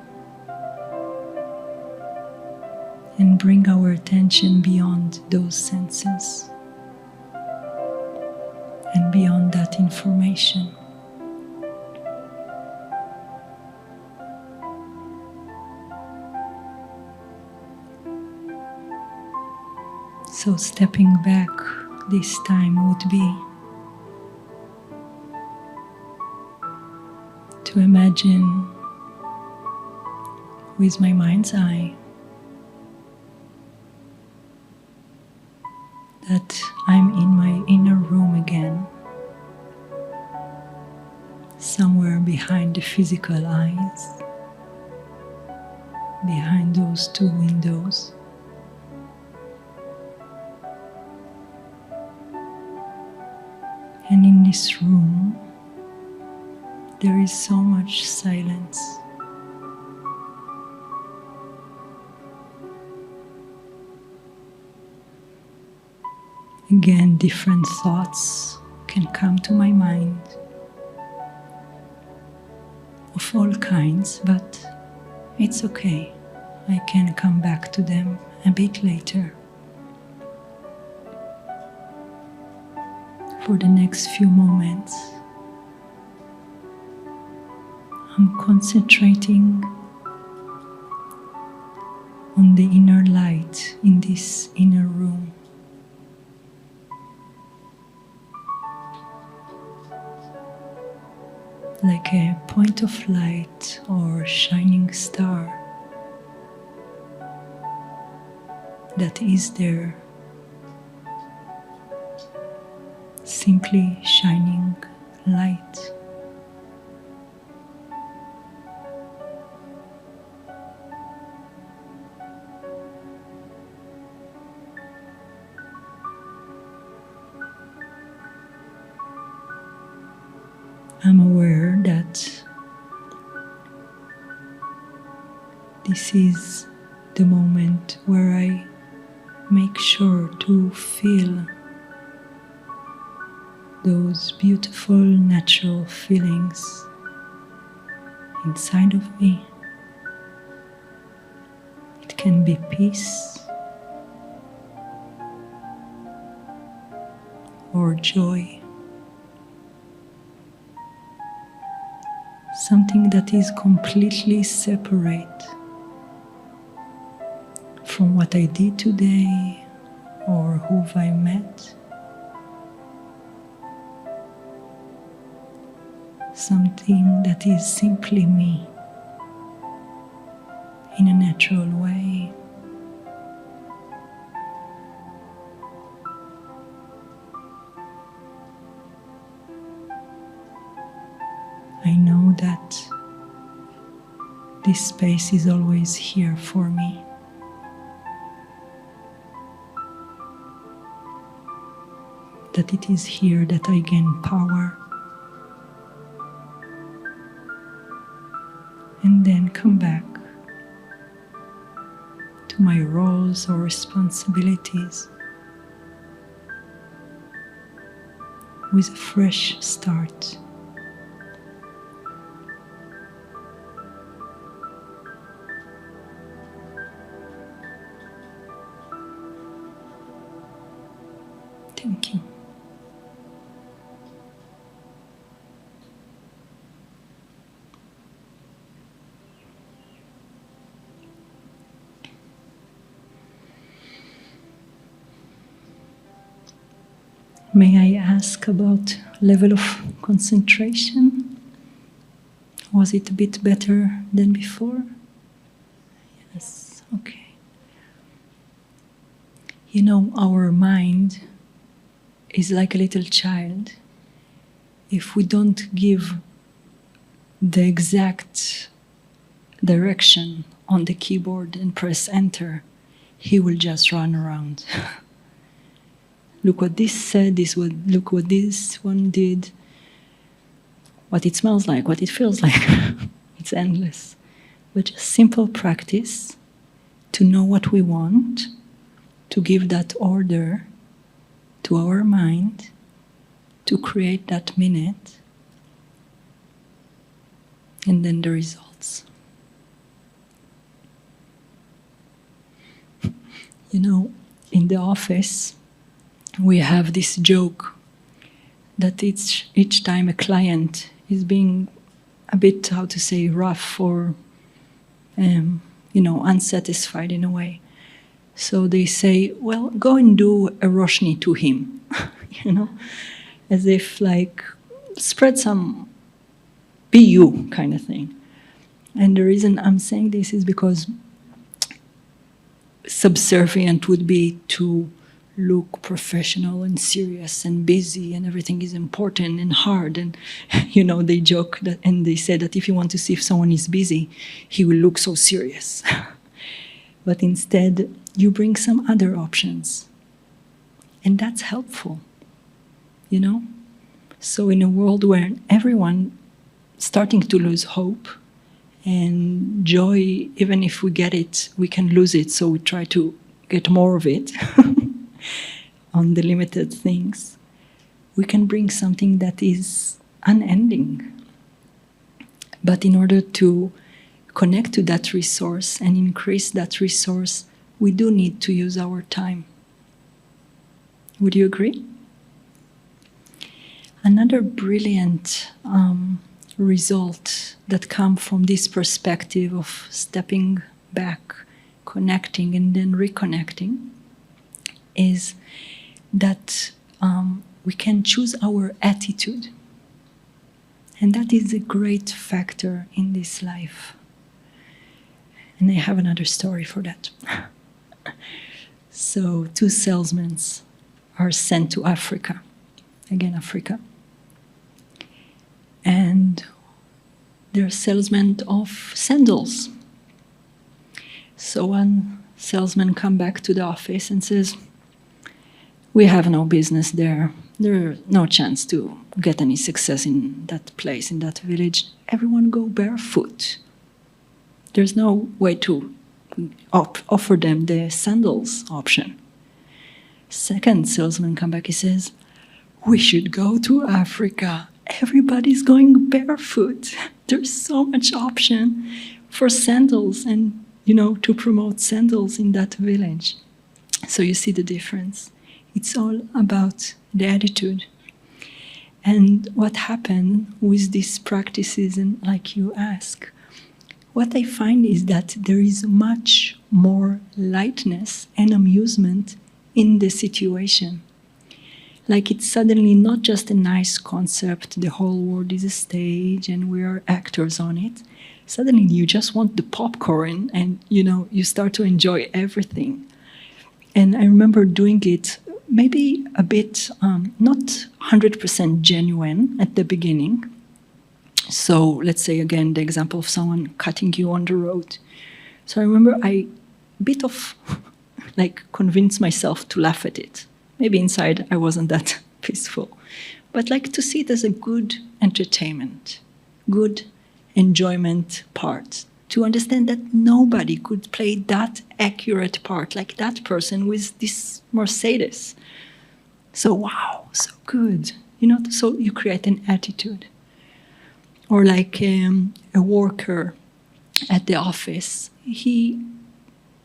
and bring our attention beyond those senses and beyond that information. So stepping back this time would be to imagine with my mind's eye that I'm in my inner room again, somewhere behind the physical eyes, behind those two windows. And in this room, there is so much silence. Again, different thoughts can come to my mind of all kinds, but it's okay. I can come back to them a bit later. For the next few moments, I'm concentrating on the inner light in this inner room. Like a point of light or shining star that is there, simply shining light. I'm aware that this is the moment where I make sure to feel those beautiful natural feelings inside of me. It can be peace or joy. Something that is completely separate from what I did today or who I met. Something that is simply me in a natural way. I know that this space is always here for me. That it is here that I gain power. And then come back to my roles or responsibilities with a fresh start. Thank you. May I ask about level of concentration? Was it a bit better than before? Yes, okay. You know, our mind is like a little child. If we don't give the exact direction on the keyboard and press enter, he will just run around. Look what this said, look what this one did, what it smells like, what it feels like. It's endless. But just simple practice to know what we want, to give that order to our mind, to create that minute, and then the results. You know, in the office, we have this joke that each time a client is being a bit, how to say, rough or, unsatisfied in a way. So they say, well, go and do a Roshni to him, as if like spread some, be you kind of thing. And the reason I'm saying this is because subservient would be to look professional and serious and busy and everything is important and hard. And, they joke that, and they say that if you want to see if someone is busy, he will look so serious. But instead, you bring some other options. And that's helpful, So in a world where everyone starting to lose hope and joy, even if we get it, we can lose it, so we try to get more of it on the limited things. We can bring something that is unending. But in order to connect to that resource and increase that resource, we do need to use our time. Would you agree? Another brilliant result that comes from this perspective of stepping back, connecting, and then reconnecting is that we can choose our attitude. And that is a great factor in this life. And I have another story for that. So 2 salesmen are sent to Africa. Again, Africa. And they're salesmen of sandals. So one salesman comes back to the office and says, we have no business there. There's no chance to get any success in that place, in that village. Everyone go barefoot. There's no way to offer them the sandals option. Second salesman comes back, he says, we should go to Africa. Everybody's going barefoot. There's so much option for sandals and, to promote sandals in that village. So you see the difference. It's all about the attitude. And what happened with these practices, and like you ask, what I find is that there is much more lightness and amusement in the situation. Like it's suddenly not just a nice concept, the whole world is a stage and we are actors on it. Suddenly you just want the popcorn and, you start to enjoy everything. And I remember doing it maybe a bit, not 100% genuine at the beginning, So let's say again the example of someone cutting you on the road. So I remember I bit of like convinced myself to laugh at it. Maybe inside I wasn't that peaceful, but like to see it as a good entertainment, good enjoyment part. To understand that nobody could play that accurate part like that person with this Mercedes. So wow, so good. So you create an attitude. Or like a worker at the office, he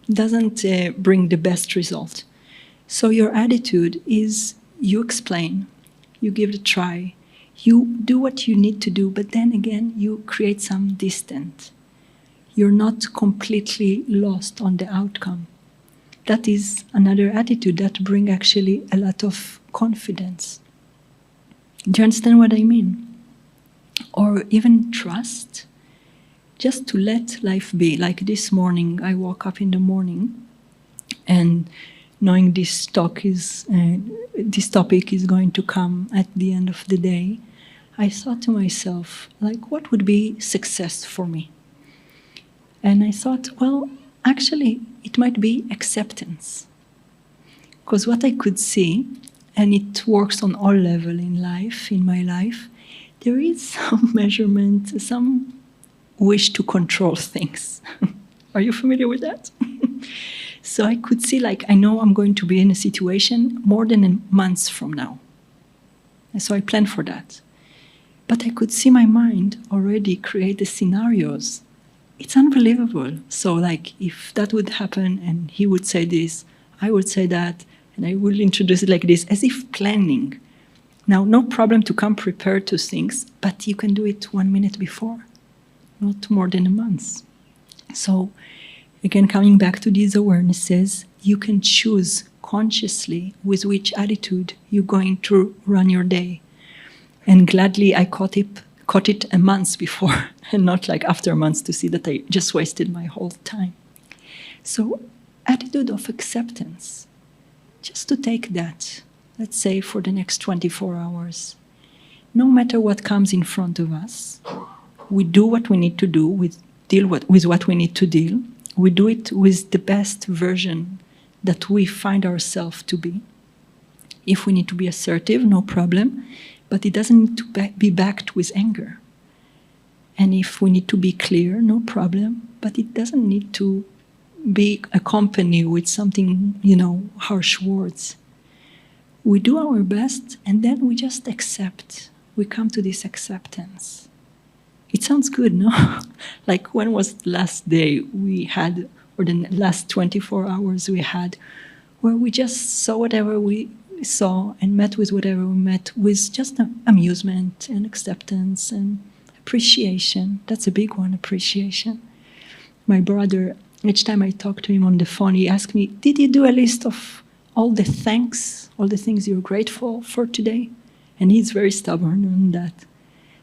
doesn't bring the best result. So your attitude is you explain, you give it a try, you do what you need to do, but then again, you create some distance. You're not completely lost on the outcome. That is another attitude that brings actually a lot of confidence. Do you understand what I mean? Or even trust, just to let life be. Like this morning, I woke up in the morning, and knowing this topic is going to come at the end of the day, I thought to myself, like, what would be success for me? And I thought, well, actually, it might be acceptance. Because what I could see, and it works on all levels in my life, there is some measurement, some wish to control things. Are you familiar with that? So I could see, like, I know I'm going to be in a situation more than a month from now. And so I planned for that. But I could see my mind already create the scenarios. It's unbelievable. So, like, if that would happen and he would say this, I would say that, and I will introduce it like this, as if planning. Now, no problem to come prepared to things, but you can do it 1 minute before, not more than a month. So, again, coming back to these awarenesses, you can choose consciously with which attitude you're going to run your day. And gladly, I caught it a month before, and not like after a month to see that I just wasted my whole time. So, attitude of acceptance, just to take that, let's say for the next 24 hours. No matter what comes in front of us, we do what we need to do, deal with what we need to deal. We do it with the best version that we find ourselves to be. If we need to be assertive, no problem, but it doesn't need to be backed with anger. And if we need to be clear, no problem, but it doesn't need to be accompanied with something, harsh words. We do our best, and then we just accept. We come to this acceptance. It sounds good, no? Like, when was the last day we had, or the last 24 hours we had, where we just saw whatever we saw and met with whatever we met with just amusement and acceptance and appreciation. That's a big one, appreciation. My brother, each time I talk to him on the phone, he asks me, did you do a list of all the thanks, all the things you're grateful for today? And he's very stubborn on that.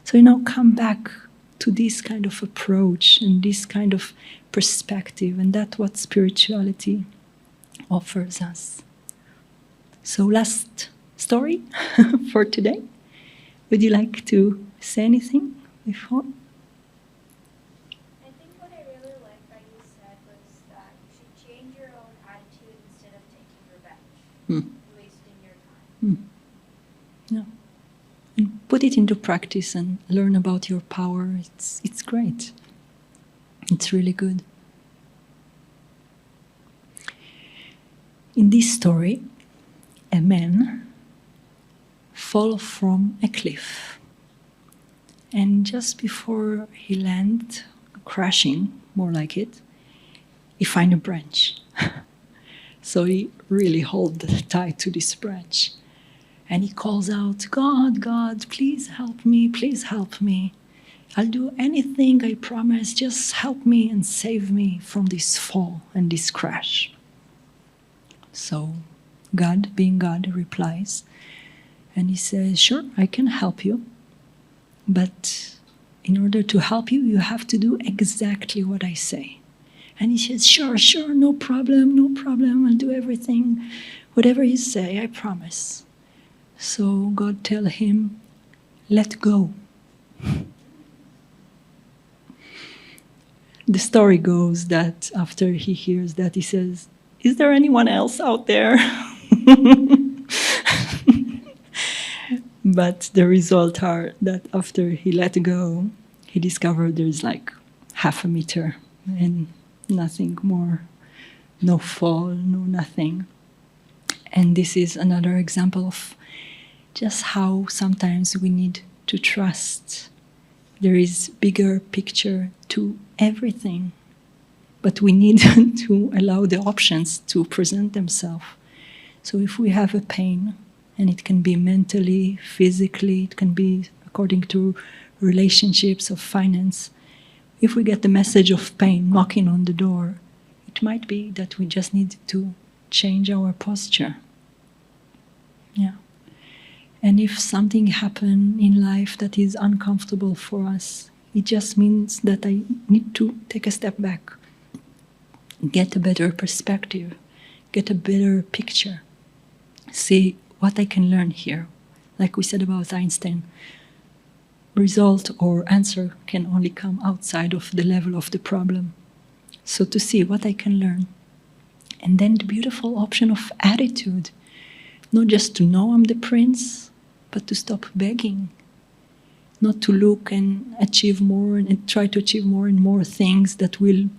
So, come back to this kind of approach and this kind of perspective, and that's what spirituality offers us. So, last story for today. Would you like to say anything before? I think what I really liked that you said was that you should change your own attitude instead of taking revenge, wasting your time. Yeah. And put it into practice and learn about your power. It's great. It's really good. In this story, a man fell from a cliff. And just before he landed, crashing, more like it, he find a branch. So he really hold tight to this branch. And he calls out, God, God, please help me, please help me. I'll do anything, I promise, just help me and save me from this fall and this crash. So God, being God, replies, and he says, sure, I can help you, but in order to help you, you have to do exactly what I say. And he says, sure, no problem, I'll do everything, whatever you say, I promise. So God tell him, let go. The story goes that after he hears that, he says, "Is there anyone else out there?" But the result are that after he let go, he discovered there's like half a meter and nothing more, no fall, no nothing. And this is another example of just how sometimes we need to trust. There is bigger picture to everything, but we need to allow the options to present themselves. So if we have a pain, and it can be mentally, physically, it can be according to relationships of finance, if we get the message of pain knocking on the door, it might be that we just need to change our posture. Yeah. And if something happens in life that is uncomfortable for us, it just means that I need to take a step back, get a better perspective, get a better picture, see what I can learn here. Like we said about Einstein, result or answer can only come outside of the level of the problem. So to see what I can learn. And then the beautiful option of attitude, not just to know I'm the prince, but to stop begging, not to look and achieve more and try to achieve more and more things that will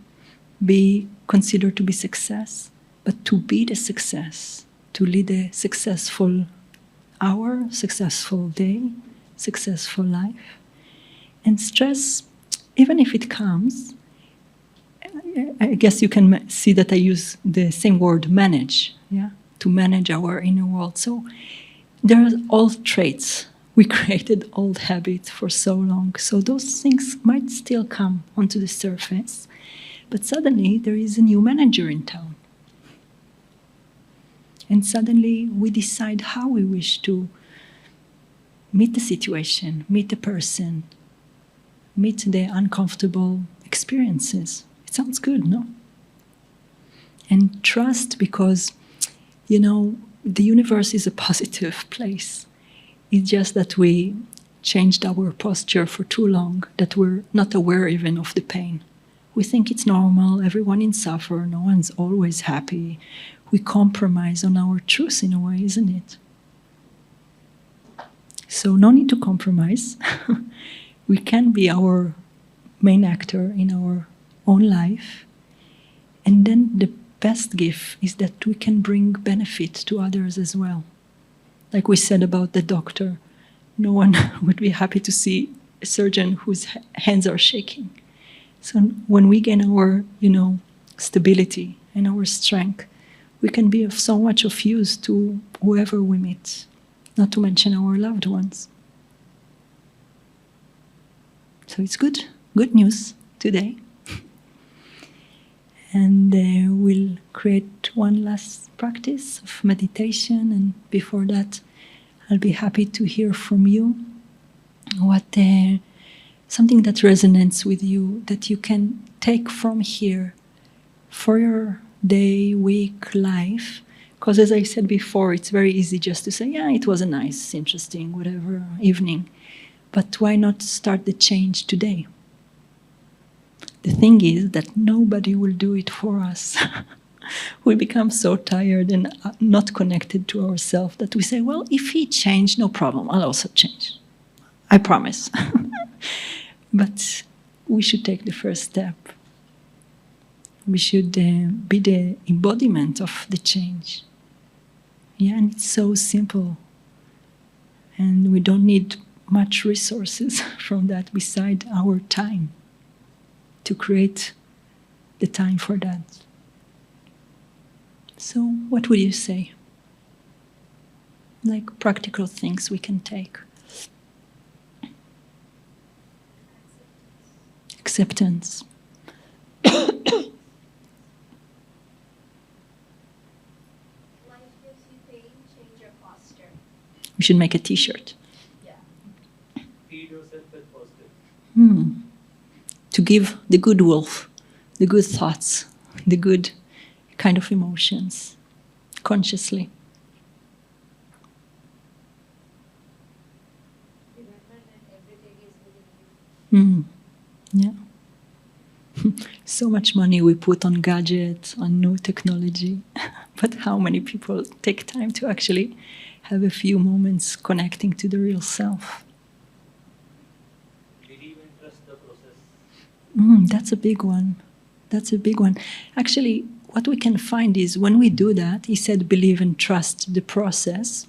be considered to be success, but to be the success, to lead a successful hour, successful day, successful life. And stress, even if it comes, I guess you can see that I use the same word, manage, yeah, to manage our inner world. So there are old traits. We created old habits for so long. So those things might still come onto the surface, but suddenly there is a new manager in town. And suddenly we decide how we wish to meet the situation, meet the person, meet the uncomfortable experiences. It sounds good, no? And trust, because, you know, the universe is a positive place. It's just that we changed our posture for too long, that we're not aware even of the pain. We think it's normal, everyone is suffer, no one's always happy. We compromise on our truth in a way, isn't it? So no need to compromise. We can be our main actor in our own life. And then the best gift is that we can bring benefit to others as well. Like we said about the doctor, no one would be happy to see a surgeon whose hands are shaking. So when we gain our, stability and our strength, we can be of so much of use to whoever we meet, not to mention our loved ones. So it's good news today. And we'll create one last practice of meditation, and before that, I'll be happy to hear from you what something that resonates with you that you can take from here for your day, week, life. Because as I said before, it's very easy just to say, yeah, it was a nice, interesting, whatever, evening. But why not start the change today? The thing is that nobody will do it for us. We become so tired and not connected to ourselves that we say, well, if he changed, no problem, I'll also change. I promise. But we should take the first step. We should be the embodiment of the change. Yeah, and it's so simple. And we don't need much resources from that beside our time to create the time for that. So what would you say? Like practical things we can take. Acceptance. Life gives you pain, change your posture. We should make a t-shirt. Yeah. Feed yourself with positive. To give the good wolf, the good thoughts, the good kind of emotions, consciously. Remember that everything is within you. Yeah. So much money we put on gadgets, on new technology, but how many people take time to actually have a few moments connecting to the real self? Believe and trust the process. That's a big one. That's a big one. Actually, what we can find is when we do that, he said, believe and trust the process.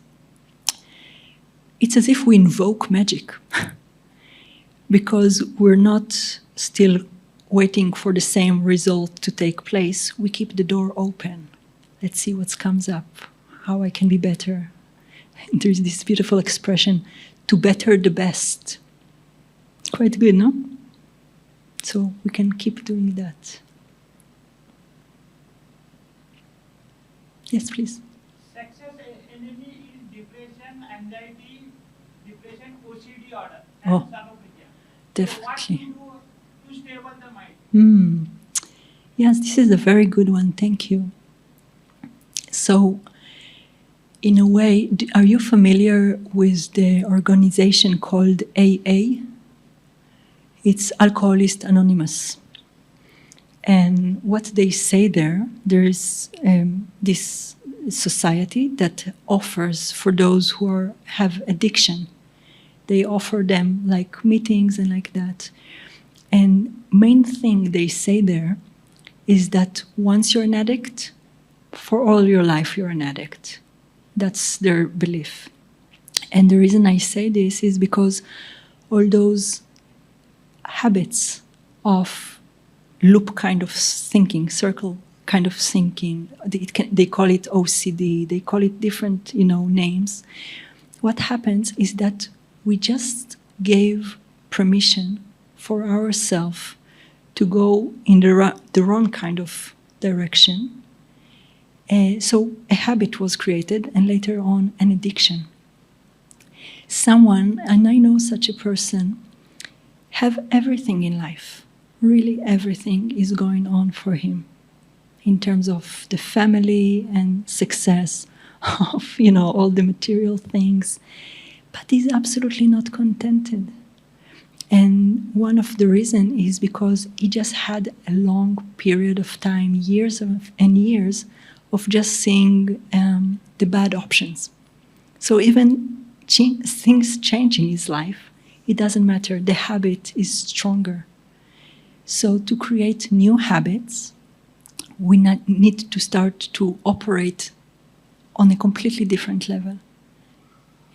It's as if we invoke magic because we're not still waiting for the same result to take place. We keep the door open. Let's see what comes up, how I can be better. There's this beautiful expression, to better the best. Quite good, no? So we can keep doing that. Yes, please. Success enemy is depression, anxiety, depression, OCD order, Oh, and Sarovar. definitely. So what to do to stable the mind? Yes, this is a very good one. Thank you. So, in a way, are you familiar with the organization called AA? It's Alcoholists Anonymous. And what they say there's this society that offers for those who have addiction. They offer them like meetings and like that. And main thing they say there is that once you're an addict, for all your life you're an addict. That's their belief. And the reason I say this is because all those habits of loop kind of thinking, circle kind of thinking, they call it OCD, they call it different, names. What happens is that we just gave permission for ourselves to go in the wrong kind of direction. So a habit was created, and later on an addiction. Someone, and I know such a person, have everything in life. Really everything is going on for him in terms of the family and success of, all the material things. But he's absolutely not contented. And one of the reasons is because he just had a long period of time, years and years, of just seeing the bad options. So even things change in his life, it doesn't matter. The habit is stronger. So to create new habits, we need to start to operate on a completely different level.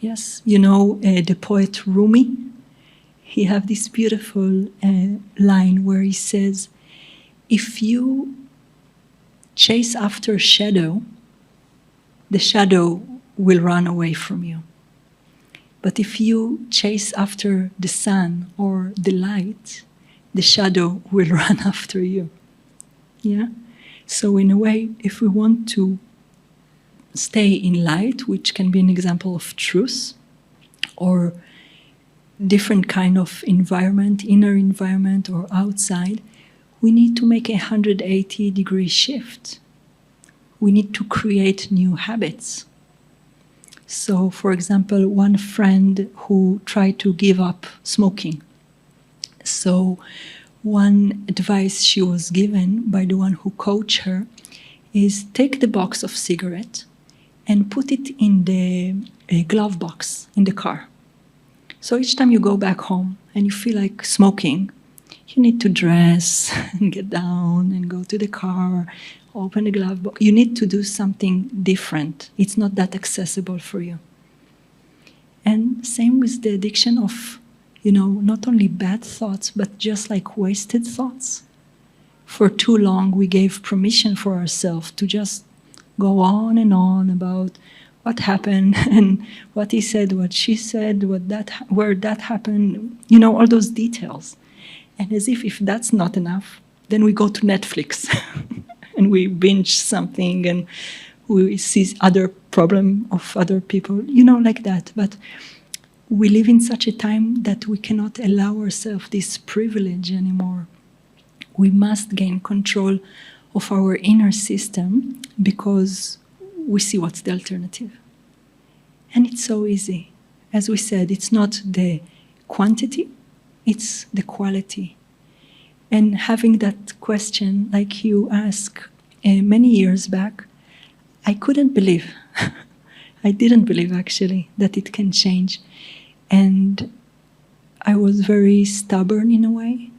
Yes, the poet Rumi, he have this beautiful line where he says, if you chase after shadow, the shadow will run away from you. But if you chase after the sun or the light, the shadow will run after you. Yeah? So in a way, if we want to stay in light, which can be an example of truth, or different kind of environment, inner environment or outside, we need to make a 180-degree shift. We need to create new habits. So, for example, one friend who tried to give up smoking. So, one advice she was given by the one who coached her is take the box of cigarette and put it in the glove box in the car. So each time you go back home and you feel like smoking, you need to dress and get down and go to the car, open the glove box. You need to do something different. It's not that accessible for you. And same with the addiction of, not only bad thoughts, but just like wasted thoughts. For too long, we gave permission for ourselves to just go on and on about what happened and what he said, what she said, where that happened, all those details. And as if that's not enough, then we go to Netflix and we binge something and we see other problem of other people, like that. But we live in such a time that we cannot allow ourselves this privilege anymore. We must gain control of our inner system because we see what's the alternative. And it's so easy. As we said, it's not the quantity, it's the quality. And having that question, like you asked many years back, I couldn't believe. I didn't believe actually that it can change. And I was very stubborn in a way.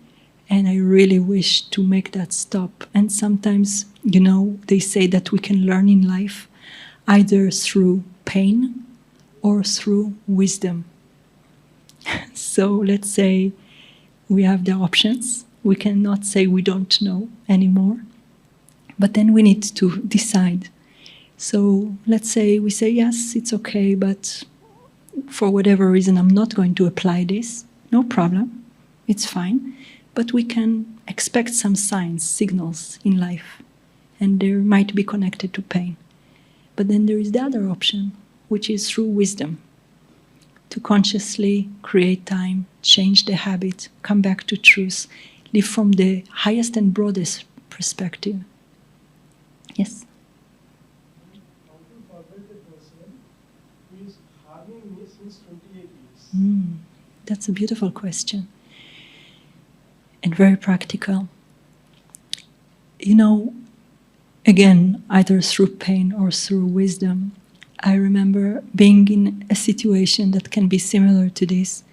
And I really wish to make that stop. And sometimes, they say that we can learn in life either through pain or through wisdom. So let's say we have the options. We cannot say we don't know anymore. But then we need to decide. So let's say we say, yes, it's okay, but for whatever reason, I'm not going to apply this. No problem. It's fine. But we can expect some signs, signals in life, and they might be connected to pain. But then there is the other option, which is through wisdom, to consciously create time, change the habit, come back to truth, live from the highest and broadest perspective. Yes? How to forget a person who is harming me since 28 years? That's a beautiful question. And very practical. Again, either through pain or through wisdom, I remember being in a situation that can be similar to this.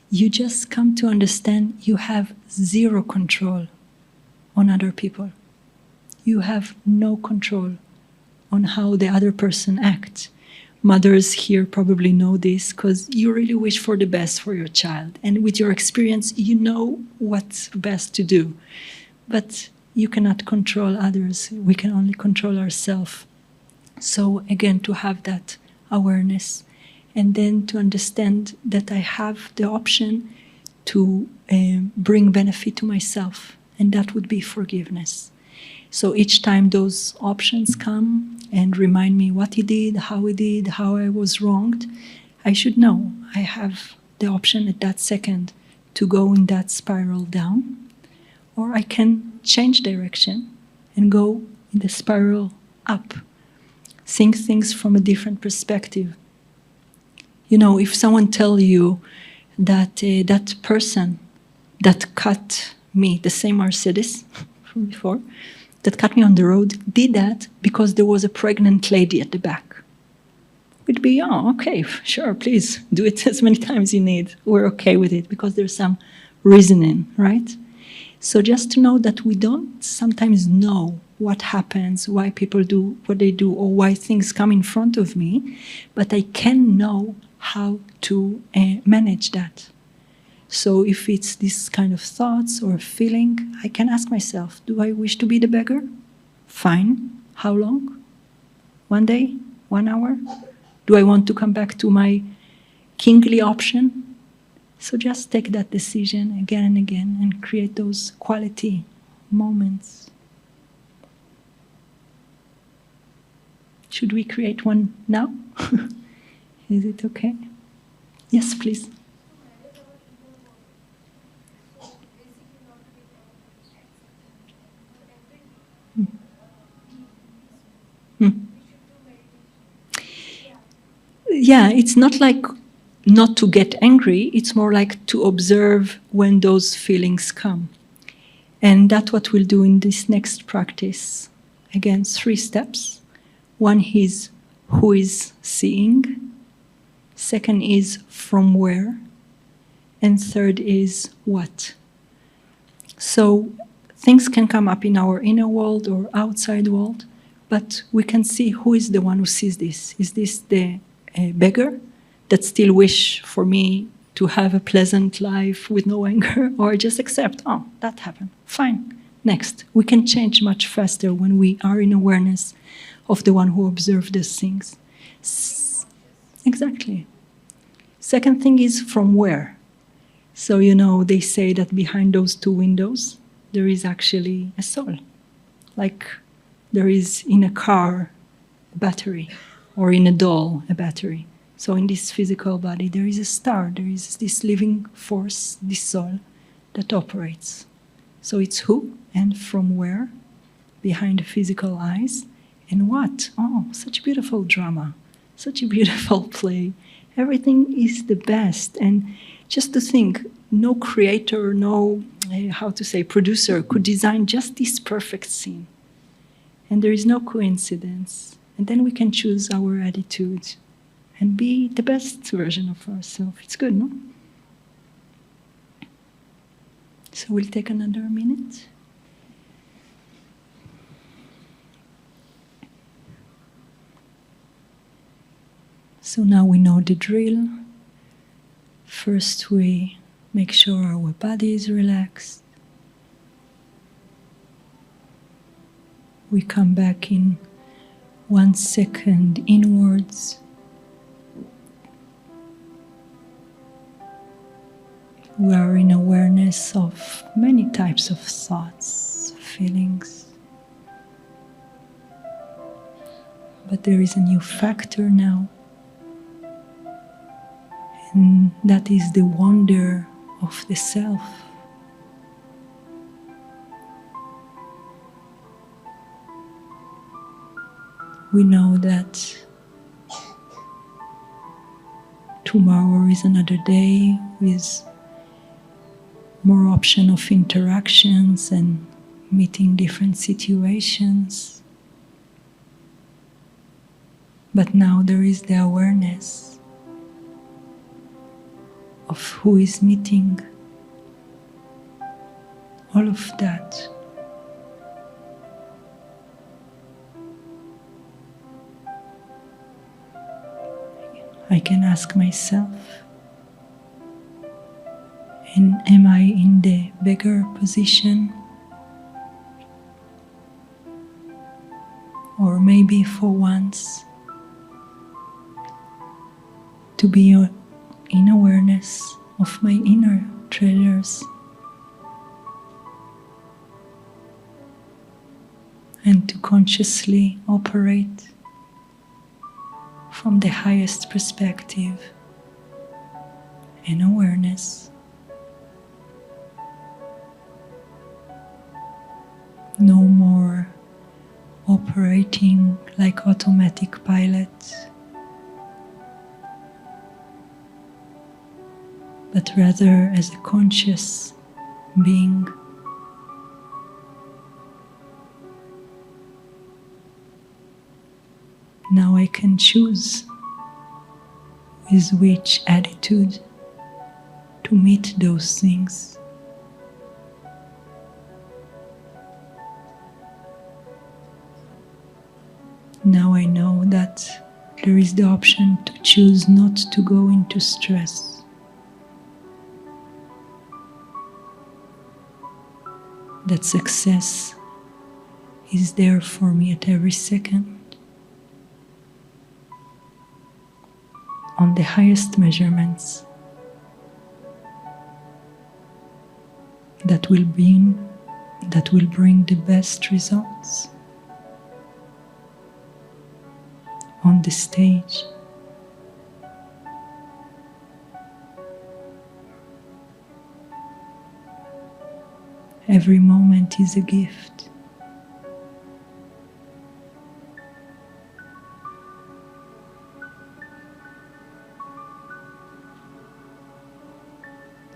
You just come to understand you have zero control on other people. You have no control on how the other person acts. Mothers here probably know this because you really wish for the best for your child. And with your experience, you know what's best to do. But you cannot control others. We can only control ourselves. So again, to have that awareness and then to understand that I have the option to bring benefit to myself. And that would be forgiveness. So each time those options come and remind me what he did, how I was wronged, I should know I have the option at that second to go in that spiral down, or I can change direction and go in the spiral up, think things from a different perspective. If someone tells you that that person that cut me, the same Mercedes from before, that cut me on the road, did that because there was a pregnant lady at the back. We'd be, okay, sure, please, do it as many times as you need. We're okay with it because there's some reasoning, right? So just to know that we don't sometimes know what happens, why people do what they do, or why things come in front of me, but I can know how to manage that. So if it's this kind of thoughts or feeling, I can ask myself, do I wish to be the beggar? Fine. How long? 1 day? 1 hour? Do I want to come back to my kingly option? So just take that decision again and again and create those quality moments. Should we create one now? Is it okay? Yes, please. Yeah, it's not like not to get angry, it's more like to observe when those feelings come. And that's what we'll do in this next practice. Again, 3 steps. One is who is seeing. Second is from where. And third is what. So things can come up in our inner world or outside world, but we can see who is the one who sees this. Is this the beggar that still wish for me to have a pleasant life with no anger, or just accept, that happened, fine, next. We can change much faster when we are in awareness of the one who observed these things. Exactly. Second thing is from where. So, they say that behind those 2 windows, there is actually a soul. Like there is in a car a battery, or in a doll a battery. So in this physical body, there is a star, there is this living force, this soul that operates. So it's who and from where, behind the physical eyes, and what? Such a beautiful drama, such a beautiful play. Everything is the best. And just to think, no creator, no, producer could design just this perfect scene. And there is no coincidence. And then we can choose our attitude and be the best version of ourselves. It's good, no? So we'll take another minute. So now we know the drill. First we make sure our body is relaxed. We come back in 1 second inwards. We are in awareness of many types of thoughts, feelings. But there is a new factor now, and that is the wonder of the self. We know that tomorrow is another day with more option of interactions and meeting different situations. But now there is the awareness of who is meeting all of that. I can ask myself, and am I in the bigger position? Or maybe for once, to be in awareness of my inner treasures and to consciously operate from the highest perspective and awareness. No more operating like automatic pilots, but rather as a conscious being. Now I can choose with which attitude to meet those things. Now I know that there is the option to choose not to go into stress. That success is there for me at every second. On the highest measurements that will bring the best results on the stage. Every moment is a gift.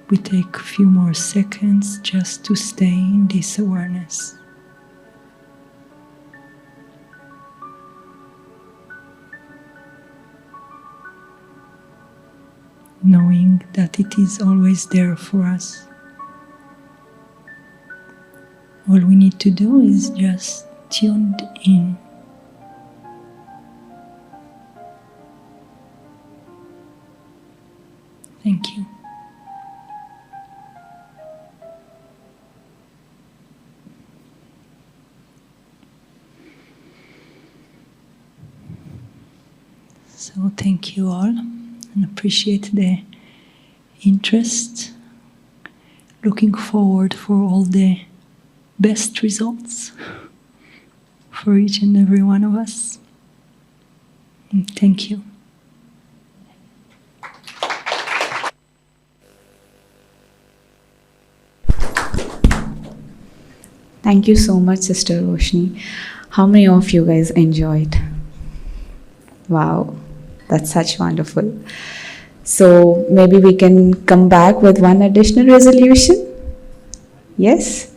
We take a few more seconds just to stay in this awareness. Knowing that it is always there for us. All we need to do is just tuned in. Thank you. So thank you all and appreciate the interest. Looking forward for all the best results for each and every one of us. And thank you. Thank you so much, Sister Roshni. How many of you guys enjoyed? Wow, that's such wonderful. So maybe we can come back with one additional resolution. Yes?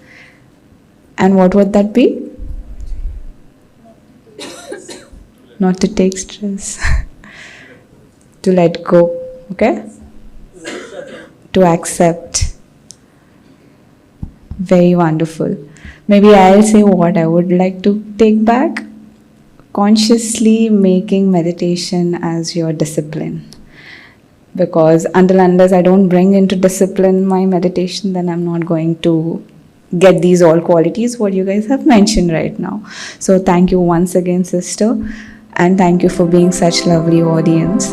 And what would that be? Not to take stress. To let go. Okay? To accept. Very wonderful. Maybe I'll say what I would like to take back. Consciously making meditation as your discipline. Because unless I don't bring into discipline my meditation, then I'm not going to get these all qualities what you guys have mentioned right now. So thank you once again, sister, and thank you for being such lovely audience.